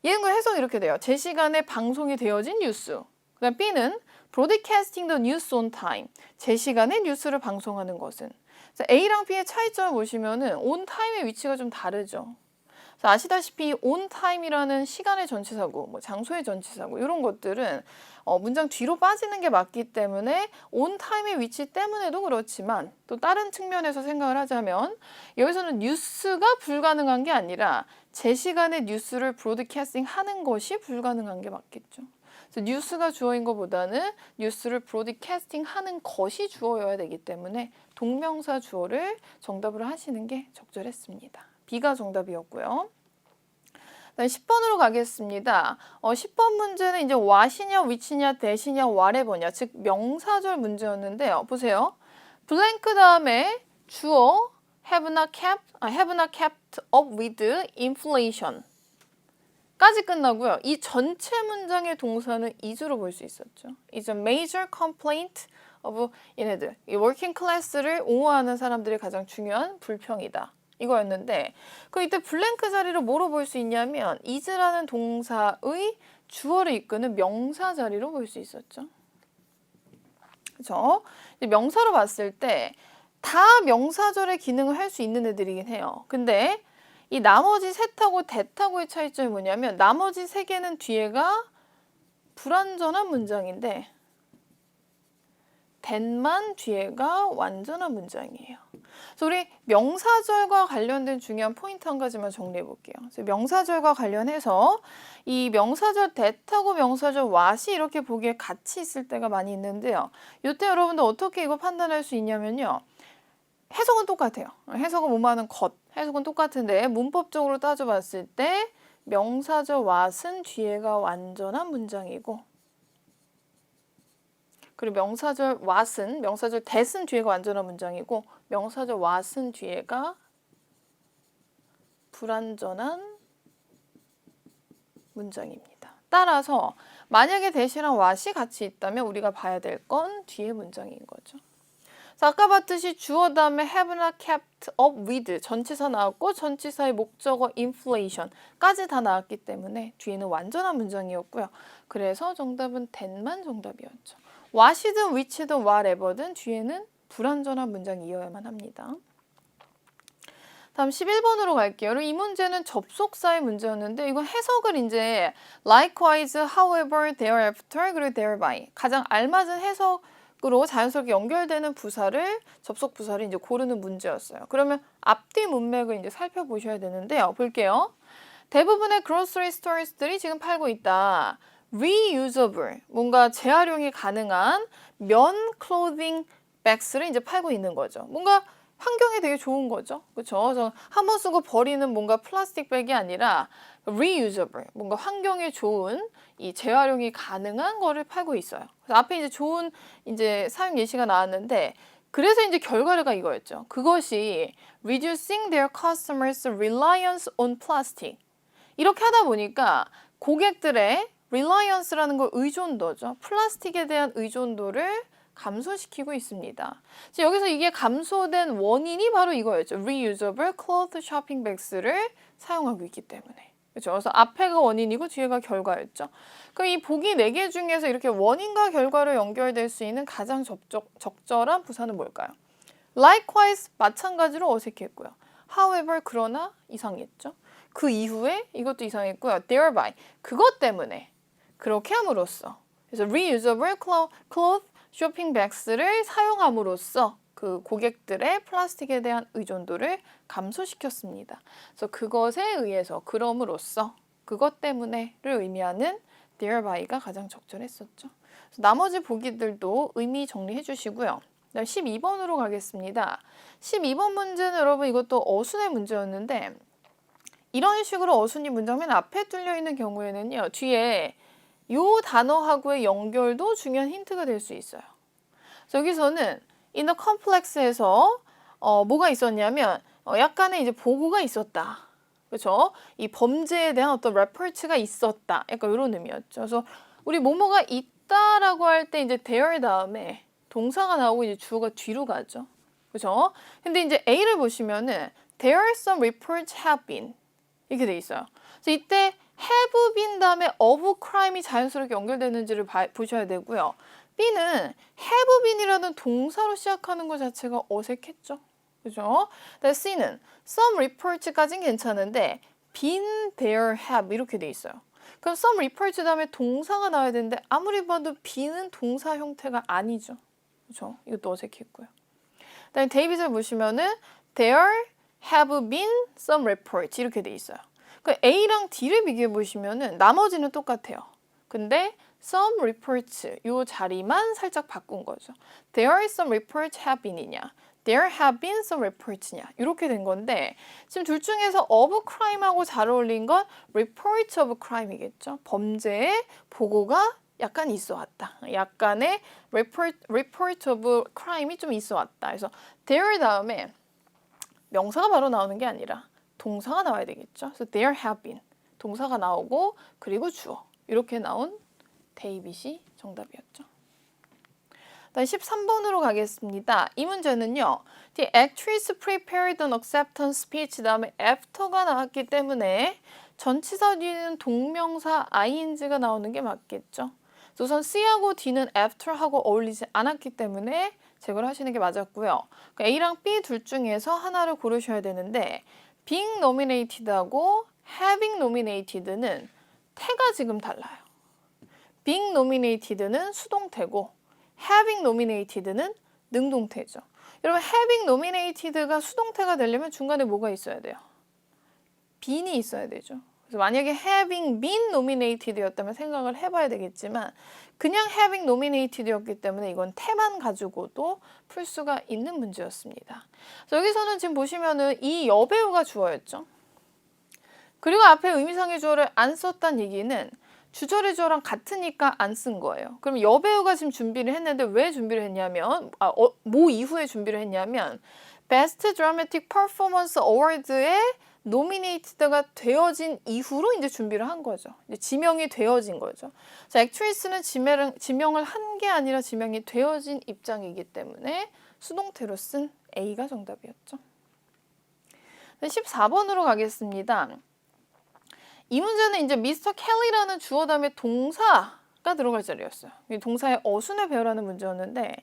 얘는 해석이 이렇게 돼요. 제 시간에 방송이 되어진 뉴스. 그다음 B는 broadcasting the news on time. 제 시간에 뉴스를 방송하는 것은. A랑 B의 차이점을 보시면은 on time의 위치가 좀 다르죠. 아시다시피 on time이라는 시간의 전치사구, 뭐 장소의 전치사구 이런 것들은 문장 뒤로 빠지는 게 맞기 때문에 on time의 위치 때문에도 그렇지만 또 다른 측면에서 생각을 하자면 여기서는 뉴스가 불가능한 게 아니라 제 시간에 뉴스를 브로드캐스팅 하는 것이 불가능한 게 맞겠죠. 그래서 뉴스가 주어인 것보다는 뉴스를 브로드캐스팅 하는 것이 주어여야 되기 때문에 동명사 주어를 정답으로 하시는 게 적절했습니다. B가 정답이었고요. 10번으로 가겠습니다. 10번 문제는 이제 what이냐, which냐, that이냐, whatever냐, 즉 명사절 문제였는데요. 보세요. 블랭크 다음에 주어 have not kept up with inflation 까지 끝나고요. 이 전체 문장의 동사는 is로 볼 수 있었죠. is a major complaint of 얘네들. 이 working class를 옹호하는 사람들의 가장 중요한 불평이다. 이거였는데 이때 블랭크 자리로 뭐로 볼 수 있냐면 is라는 동사의 주어를 이끄는 명사 자리로 볼 수 있었죠. 그렇죠? 명사로 봤을 때 다 명사절의 기능을 할 수 있는 애들이긴 해요. 근데 이 나머지 셋하고 that하고의 차이점이 뭐냐면 나머지 세 개는 뒤에가 불완전한 문장인데 that만 뒤에가 완전한 문장이에요. 그래서 우리 명사절과 관련된 중요한 포인트 한 가지만 정리해 볼게요. 명사절과 관련해서 이 명사절 that하고 명사절 what이 이렇게 보기에 같이 있을 때가 많이 있는데요. 이때 여러분들 어떻게 이거 판단할 수 있냐면요. 해석은 똑같아요. 해석은 뭐하는 것, 해석은 똑같은데 문법적으로 따져봤을 때 명사절 what은 뒤에가 완전한 문장이고 그리고 명사절 that은 뒤에가 완전한 문장이고 명사절 what은 뒤에가 불완전한 문장입니다. 따라서 만약에 that이랑 what이 같이 있다면 우리가 봐야 될 건 뒤에 문장인 거죠. 자, 아까 봤듯이 주어 다음에 have나 kept up with 전치사 나왔고 전치사의 목적어 inflation까지 다 나왔기 때문에 뒤에는 완전한 문장이었고요. 그래서 정답은 that만 정답이었죠. what이든 which든 whatever든 뒤에는 불완전한 문장이어야만 합니다. 다음 11번으로 갈게요. 그리고 이 문제는 접속사의 문제였는데 이건 해석을 이제 likewise, however, thereafter, 그리고 thereby 가장 알맞은 해석으로 자연스럽게 연결되는 부사를 접속 부사를 이제 고르는 문제였어요. 그러면 앞뒤 문맥을 이제 살펴보셔야 되는데요. 볼게요. 대부분의 grocery stores들이 지금 팔고 있다. reusable, 뭔가 재활용이 가능한 면 clothing bags를 이제 팔고 있는 거죠. 뭔가 환경에 되게 좋은 거죠. 그렇죠? 그래서 한 번 쓰고 버리는 뭔가 플라스틱 백이 아니라 reusable, 뭔가 환경에 좋은 이 재활용이 가능한 거를 팔고 있어요. 그래서 앞에 이제 좋은 이제 사용 예시가 나왔는데 그래서 이제 결과가 이거였죠. 그것이 reducing their customers' reliance on plastic. 이렇게 하다 보니까 고객들의 reliance라는 걸 의존도죠. 플라스틱에 대한 의존도를 감소시키고 있습니다. 여기서 이게 감소된 원인이 바로 이거였죠. reusable cloth shopping bags를 사용하고 있기 때문에. 그렇죠? 그래서 앞에가 원인이고 뒤에가 결과였죠. 그럼 이 보기 4개 중에서 이렇게 원인과 결과로 연결될 수 있는 가장 적절한 부사는 뭘까요? likewise, 마찬가지로 어색했고요. however, 그러나 이상했죠. 그 이후에 이것도 이상했고요. thereby, 그것 때문에, 그렇게 함으로써. 그래서 reusable cloth 쇼핑 백스를 사용함으로써 그 고객들의 플라스틱에 대한 의존도를 감소시켰습니다. 그래서 그것에 의해서, 그럼으로써, 그것 때문에를 의미하는 thereby,가 가장 적절했었죠. 그래서 나머지 보기들도 의미 정리해 주시고요. 그다음 12번으로 가겠습니다. 12번 문제는 여러분 이것도 어순의 문제였는데 이런 식으로 어순이 문장 맨 앞에 뚫려 있는 경우에는요. 뒤에 요 단어하고의 연결도 중요한 힌트가 될 수 있어요. 여기서는 in the complex에서 뭐가 있었냐면 약간의 이제 보고가 있었다. 그렇죠? 이 범죄에 대한 어떤 레퍼치가 있었다. 약간 이런 의미였죠. 그래서 우리 뭐뭐가 있다라고 할 때 이제 there 다음에 동사가 나오고 이제 주어가 뒤로 가죠. 그렇죠? 근데 이제 A를 보시면은 there are some reports have been 이렇게 돼 있어요. 그래서 이때 have been 다음에 of crime이 자연스럽게 연결되는지를 보셔야 되고요. B는 have been이라는 동사로 시작하는 것 자체가 어색했죠. 그죠? C는 some reports까지는 괜찮은데 been, there, have 이렇게 돼 있어요. 그럼 some reports 다음에 동사가 나와야 되는데 아무리 봐도 be는 동사 형태가 아니죠. 그죠? 이것도 어색했고요. 그다음에 데이빗을 보시면은 there have been some reports 이렇게 돼 있어요. 그 A랑 D를 비교해 보시면은 나머지는 똑같아요. 근데 some reports 요 자리만 살짝 바꾼 거죠. There are some reports have been이냐, there have been some reports냐 이렇게 된 건데 지금 둘 중에서 of crime하고 잘 어울린 건 report of crime이겠죠. 범죄의 보고가 약간 있어 왔다. 약간의 report of crime이 좀 있어 왔다. 그래서 there 다음에 명사가 바로 나오는 게 아니라 동사가 나와야 되겠죠. 그래서 there have been 동사가 나오고 그리고 주어 이렇게 나온 데이빗이 정답이었죠. 다음 13번으로 가겠습니다. 이 문제는요. The actress prepared an acceptance speech 다음에 after가 나왔기 때문에 전치사 뒤에는 동명사 ing가 나오는 게 맞겠죠. 우선 C하고 D는 after하고 어울리지 않았기 때문에 제거를 하시는 게 맞았고요. A랑 B 둘 중에서 하나를 고르셔야 되는데 being nominated하고 having nominated는 태가 지금 달라요. being nominated는 수동태고 having nominated는 능동태죠. 여러분 having nominated가 수동태가 되려면 중간에 뭐가 있어야 돼요? been이 있어야 되죠. 그래서 만약에 having been nominated였다면 생각을 해봐야 되겠지만 그냥 having nominated였기 때문에 이건 태만 가지고도 풀 수가 있는 문제였습니다. 그래서 여기서는 지금 보시면은 이 여배우가 주어였죠. 그리고 앞에 의미상의 주어를 안 썼다는 얘기는 주절의 주어랑 같으니까 안 쓴 거예요. 그럼 여배우가 지금 준비를 했는데 왜 준비를 했냐면 뭐 이후에 준비를 했냐면 Best Dramatic Performance Award의 nominated가 되어진 이후로 이제 준비를 한 거죠. 이제 지명이 되어진 거죠. 자, actress는 지명을 한 게 아니라 지명이 되어진 입장이기 때문에 수동태로 쓴 A가 정답이었죠. 14번으로 가겠습니다. 이 문제는 이제 미스터 켈리라는 주어 다음에 동사가 들어갈 자리였어요. 동사의 어순을 배우라는 문제였는데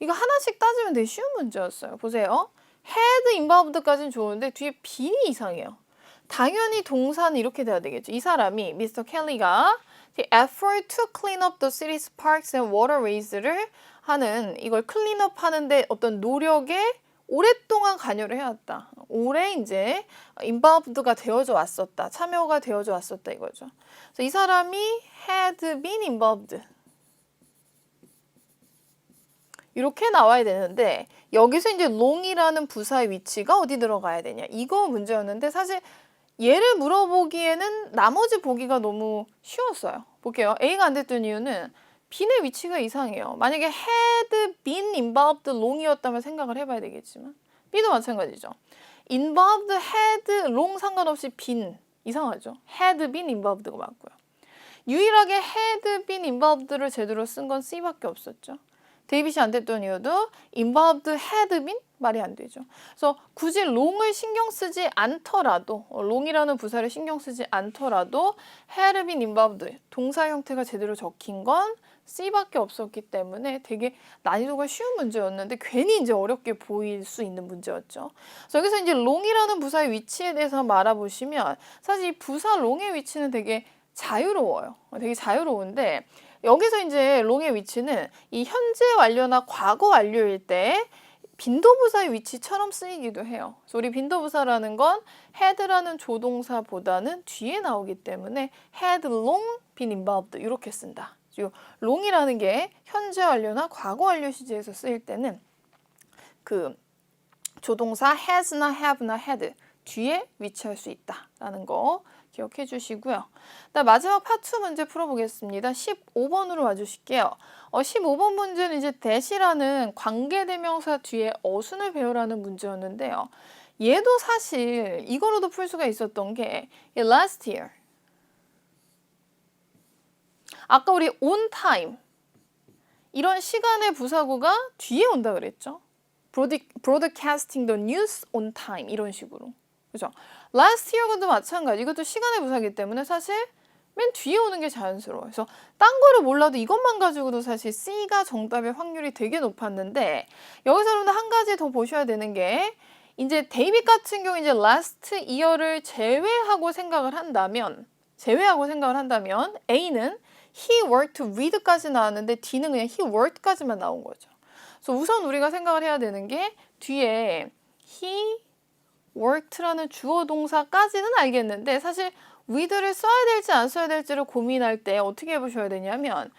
이거 하나씩 따지면 되게 쉬운 문제였어요. 보세요. had involved까지는 좋은데 뒤에 be이 이상해요. 당연히 동사는 이렇게 돼야 되겠죠. 이 사람이 미스터 켈리가 the effort to clean up the city's parks and waterways를 하는 이걸 클린업 하는데 어떤 노력에 오랫동안 관여를 해왔다. 오래 이제 involved가 되어져 왔었다. 참여가 되어져 왔었다 이거죠. 그래서 이 사람이 had been involved. 이렇게 나와야 되는데 여기서 이제 long이라는 부사의 위치가 어디 들어가야 되냐. 이거 문제였는데 사실 얘를 물어보기에는 나머지 보기가 너무 쉬웠어요. 볼게요. A가 안 됐던 이유는 B의 위치가 이상해요. 만약에 had been involved long이었다면 생각을 해봐야 되겠지만 B도 마찬가지죠. involved, had, long 상관없이 been 이상하죠. had been involved가 맞고요. 유일하게 had been involved를 제대로 쓴 건 C밖에 없었죠. 데이빗이 안 됐던 이유도 involved had been 말이 안 되죠. 그래서 굳이 long을 신경 쓰지 않더라도 long이라는 부사를 신경 쓰지 않더라도 had been involved 동사 형태가 제대로 적힌 건 C밖에 없었기 때문에 되게 난이도가 쉬운 문제였는데 괜히 이제 어렵게 보일 수 있는 문제였죠. 그래서 여기서 이제 long이라는 부사의 위치에 대해서 알아보시면 사실 이 부사 long의 위치는 되게 자유로워요. 되게 자유로운데 여기서 이제 long의 위치는 이 현재 완료나 과거 완료일 때 빈도부사의 위치처럼 쓰이기도 해요. 그래서 우리 빈도부사라는 건 had라는 조동사보다는 뒤에 나오기 때문에 had long been involved 이렇게 쓴다. long이라는 게 현재 완료나 과거 완료 시제에서 쓰일 때는 그 조동사 has나 have나 had 뒤에 위치할 수 있다라는 거 기억해 주시고요. 마지막 파트 문제 풀어보겠습니다. 15번으로 와주실게요. 15번 문제는 이제 that이라는 관계대명사 뒤에 어순을 배우라는 문제였는데요. 얘도 사실 이거로도 풀 수가 있었던 게 last year. 아까 우리 on time 이런 시간의 부사구가 뒤에 온다 그랬죠. broadcasting the news on time 이런 식으로. 그죠? last year도 마찬가지. 이것도 시간의 부사이기 때문에 사실 맨 뒤에 오는 게 자연스러워요. 그래서 딴 거를 몰라도 이것만 가지고도 사실 C가 정답일 확률이 되게 높았는데 여기서 여러분들 한 가지 더 보셔야 되는 게 이제 데이빗 같은 경우 이제 last year를 제외하고 생각을 한다면 A는 he worked with까지 나왔는데 D는 그냥 he worked까지만 나온 거죠. 그래서 우선 우리가 생각을 해야 되는 게 뒤에 he worked라는 주어 동사까지는 알겠는데 사실 with를 써야 될지 안 써야 될지를 고민할 때 어떻게 해보셔야 되냐면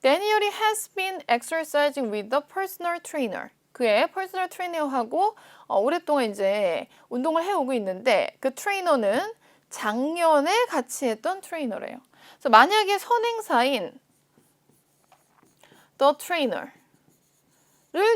Daniel이 has been exercising with the personal trainer. 그의 personal trainer하고 오랫동안 이제 운동을 해오고 있는데 그 트레이너는 작년에 같이 했던 트레이너래요. 그래서 만약에 선행사인 the trainer를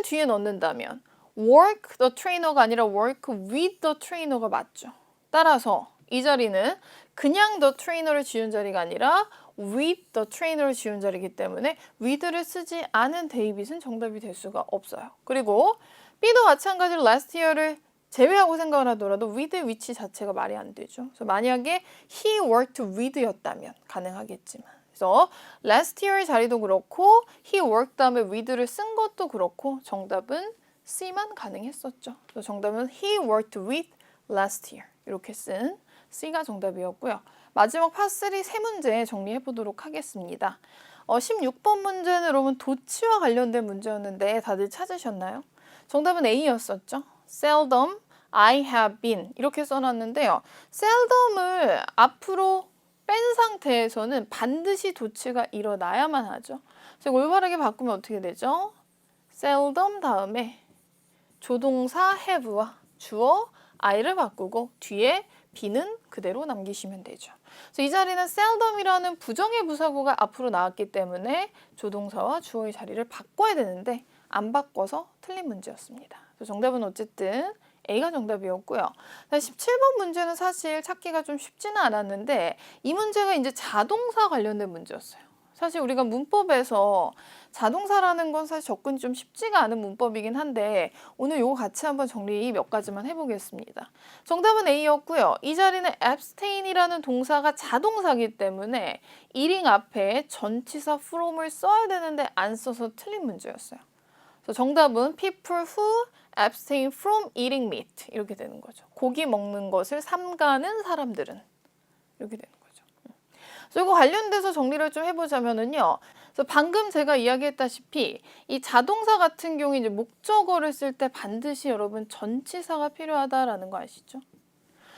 뒤에 넣는다면 work the trainer가 아니라 work with the trainer가 맞죠. 따라서 이 자리는 그냥 the trainer를 지운 자리가 아니라 with the trainer를 지운 자리이기 때문에 with를 쓰지 않은 데이빗은 정답이 될 수가 없어요. 그리고 B도 마찬가지로 last year를 제외하고 생각을 하더라도 with 위치 자체가 말이 안 되죠. 그래서 만약에 he worked with였다면 가능하겠지만 그래서 last year 자리도 그렇고 he worked 다음에 with를 쓴 것도 그렇고 정답은 C만 가능했었죠. 그래서 정답은 he worked with last year 이렇게 쓴 C가 정답이었고요. 마지막 파3 세 문제 정리해 보도록 하겠습니다. 16번 문제는 여러분 도치와 관련된 문제였는데 다들 찾으셨나요? 정답은 A였었죠. seldom, I have been 이렇게 써놨는데요. seldom을 앞으로 뺀 상태에서는 반드시 도치가 일어나야만 하죠. 그래서 올바르게 바꾸면 어떻게 되죠? seldom 다음에 조동사 have와 주어 I를 바꾸고 뒤에 B는 그대로 남기시면 되죠. 그래서 이 자리는 seldom이라는 부정의 부사구가 앞으로 나왔기 때문에 조동사와 주어의 자리를 바꿔야 되는데 안 바꿔서 틀린 문제였습니다. 그래서 정답은 어쨌든 A가 정답이었고요. 17번 문제는 사실 찾기가 좀 쉽지는 않았는데 이 문제가 이제 자동사 관련된 문제였어요. 사실 우리가 문법에서 자동사라는 건 사실 접근이 좀 쉽지가 않은 문법이긴 한데 오늘 요거 같이 한번 정리 몇 가지만 해보겠습니다. 정답은 A였고요. 이 자리는 abstain이라는 동사가 자동사이기 때문에 eating 앞에 전치사 from을 써야 되는데 안 써서 틀린 문제였어요. 그래서 정답은 people who abstain from eating meat 이렇게 되는 거죠. 고기 먹는 것을 삼가는 사람들은 이렇게 되는 거죠. 그래서 이거 관련돼서 정리를 좀 해보자면은요. 그래서 방금 제가 이야기했다시피 이 자동사 같은 경우 이제 목적어를 쓸 때 반드시 여러분 전치사가 필요하다라는 거 아시죠?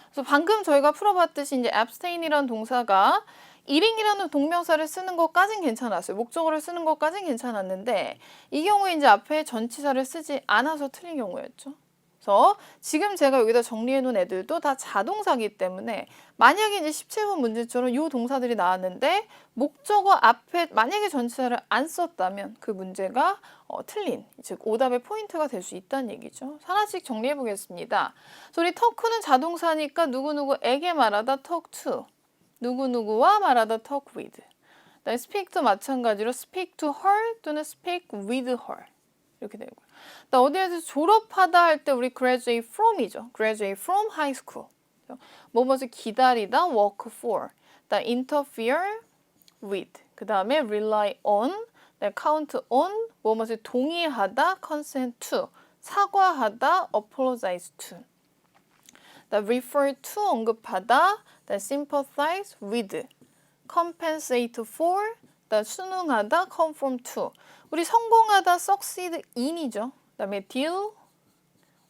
그래서 방금 저희가 풀어봤듯이 이제 abstain이라는 동사가 eating이라는 동명사를 쓰는 것까진 괜찮았어요. 목적어를 쓰는 것까진 괜찮았는데 이 경우에 이제 앞에 전치사를 쓰지 않아서 틀린 경우였죠. 그래서 지금 제가 여기다 정리해 놓은 애들도 다 자동사이기 때문에 만약에 이제 17번 문제처럼 이 동사들이 나왔는데 목적어 앞에 만약에 전치사를 안 썼다면 그 문제가 틀린, 즉 오답의 포인트가 될 수 있다는 얘기죠. 하나씩 정리해 보겠습니다. 우리 talk는 자동사니까 누구누구에게 말하다 talk to, 누구누구와 말하다 talk with. speak도 마찬가지로 speak to her 또는 speak with her 이렇게 되는 거예요. 어디에서 졸업하다 할 때 우리 graduate from이죠. graduate from high school. 뭐뭐를 기다리다 work for. interfere with. 그 다음에 rely on. count on. 뭐뭐를 동의하다 consent to. 사과하다 apologize to. refer to 언급하다. sympathize with. compensate for. 순응하다 conform to. 우리 성공하다 succeed in이죠. 그다음에 deal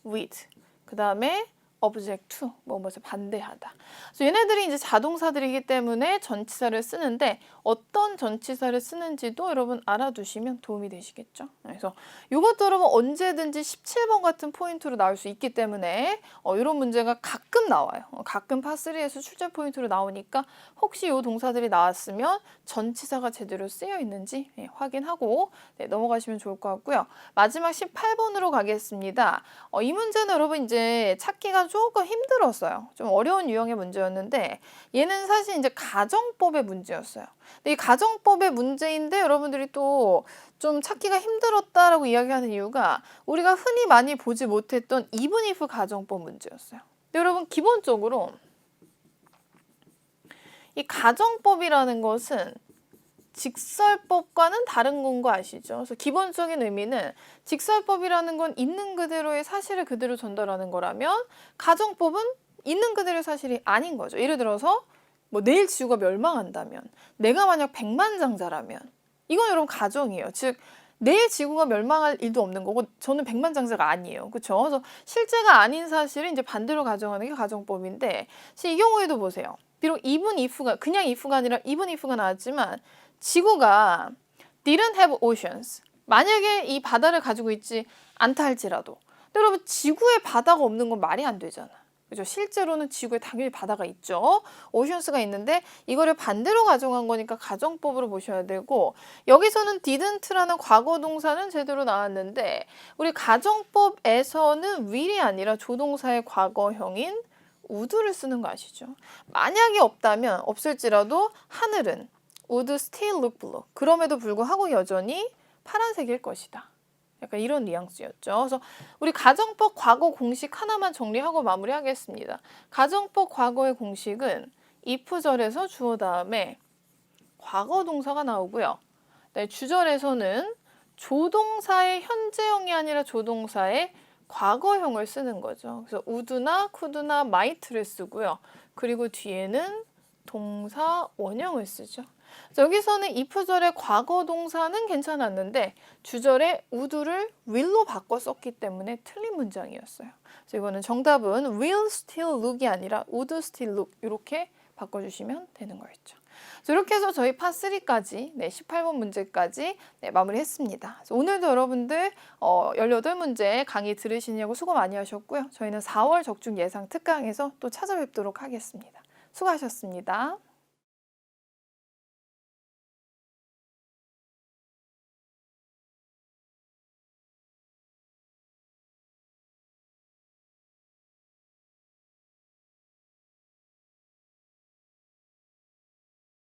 with. 그다음에 object to. 뭐뭐를 반대하다. 그래서 얘네들이 이제 자동사들이기 때문에 전치사를 쓰는데 어떤 전치사를 쓰는지도 여러분 알아두시면 도움이 되시겠죠. 그래서 이것도 여러분 언제든지 17번 같은 포인트로 나올 수 있기 때문에 이런 문제가 가끔 나와요. 가끔 파3에서 출제 포인트로 나오니까 혹시 이 동사들이 나왔으면 전치사가 제대로 쓰여 있는지 확인하고 넘어가시면 좋을 것 같고요. 마지막 18번으로 가겠습니다. 이 문제는 여러분 이제 찾기가 조금 힘들었어요. 좀 어려운 유형의 문제였는데 얘는 사실 이제 가정법의 문제였어요. 근데 이 가정법의 문제인데 여러분들이 또 좀 찾기가 힘들었다라고 이야기하는 이유가 우리가 흔히 많이 보지 못했던 even if 가정법 문제였어요. 근데 여러분 기본적으로 이 가정법이라는 것은 직설법과는 다른 건 거 아시죠? 그래서 기본적인 의미는 직설법이라는 건 있는 그대로의 사실을 그대로 전달하는 거라면 가정법은 있는 그대로의 사실이 아닌 거죠. 예를 들어서 뭐 내일 지구가 멸망한다면 내가 만약 백만장자라면 이건 여러분 가정이에요. 즉 내일 지구가 멸망할 일도 없는 거고 저는 백만장자가 아니에요. 그렇죠? 그래서 실제가 아닌 사실을 이제 반대로 가정하는 게 가정법인데 이 경우에도 보세요. 비록 even if가 그냥 if가 아니라 even if가 나왔지만 지구가 didn't have oceans. 만약에 이 바다를 가지고 있지 않다 할지라도. 근데 여러분 지구에 바다가 없는 건 말이 안 되잖아. 그죠? 실제로는 지구에 당연히 바다가 있죠. 오션스가 있는데 이거를 반대로 가정한 거니까 가정법으로 보셔야 되고 여기서는 didn't라는 과거 동사는 제대로 나왔는데 우리 가정법에서는 will이 아니라 조동사의 과거형인 would를 쓰는 거 아시죠? 만약에 없다면 없을지라도 하늘은 would still look blue. 그럼에도 불구하고 여전히 파란색일 것이다. 약간 이런 뉘앙스였죠. 그래서 우리 가정법 과거 공식 하나만 정리하고 마무리하겠습니다. 가정법 과거의 공식은 if절에서 주어 다음에 과거 동사가 나오고요. 네, 주절에서는 조동사의 현재형이 아니라 조동사의 과거형을 쓰는 거죠. 그래서 would나 could나 might를 쓰고요. 그리고 뒤에는 동사 원형을 쓰죠. 여기서는 if절의 과거 동사는 괜찮았는데 주절에 would를 will로 바꿔 썼기 때문에 틀린 문장이었어요. 그래서 이거는 정답은 will still look이 아니라 would still look 이렇게 바꿔주시면 되는 거였죠. 이렇게 해서 저희 파3까지 18번 문제까지 마무리했습니다. 그래서 오늘도 여러분들 18문제 강의 들으시냐고 수고 많이 하셨고요. 저희는 4월 적중 예상 특강에서 또 찾아뵙도록 하겠습니다. 수고하셨습니다.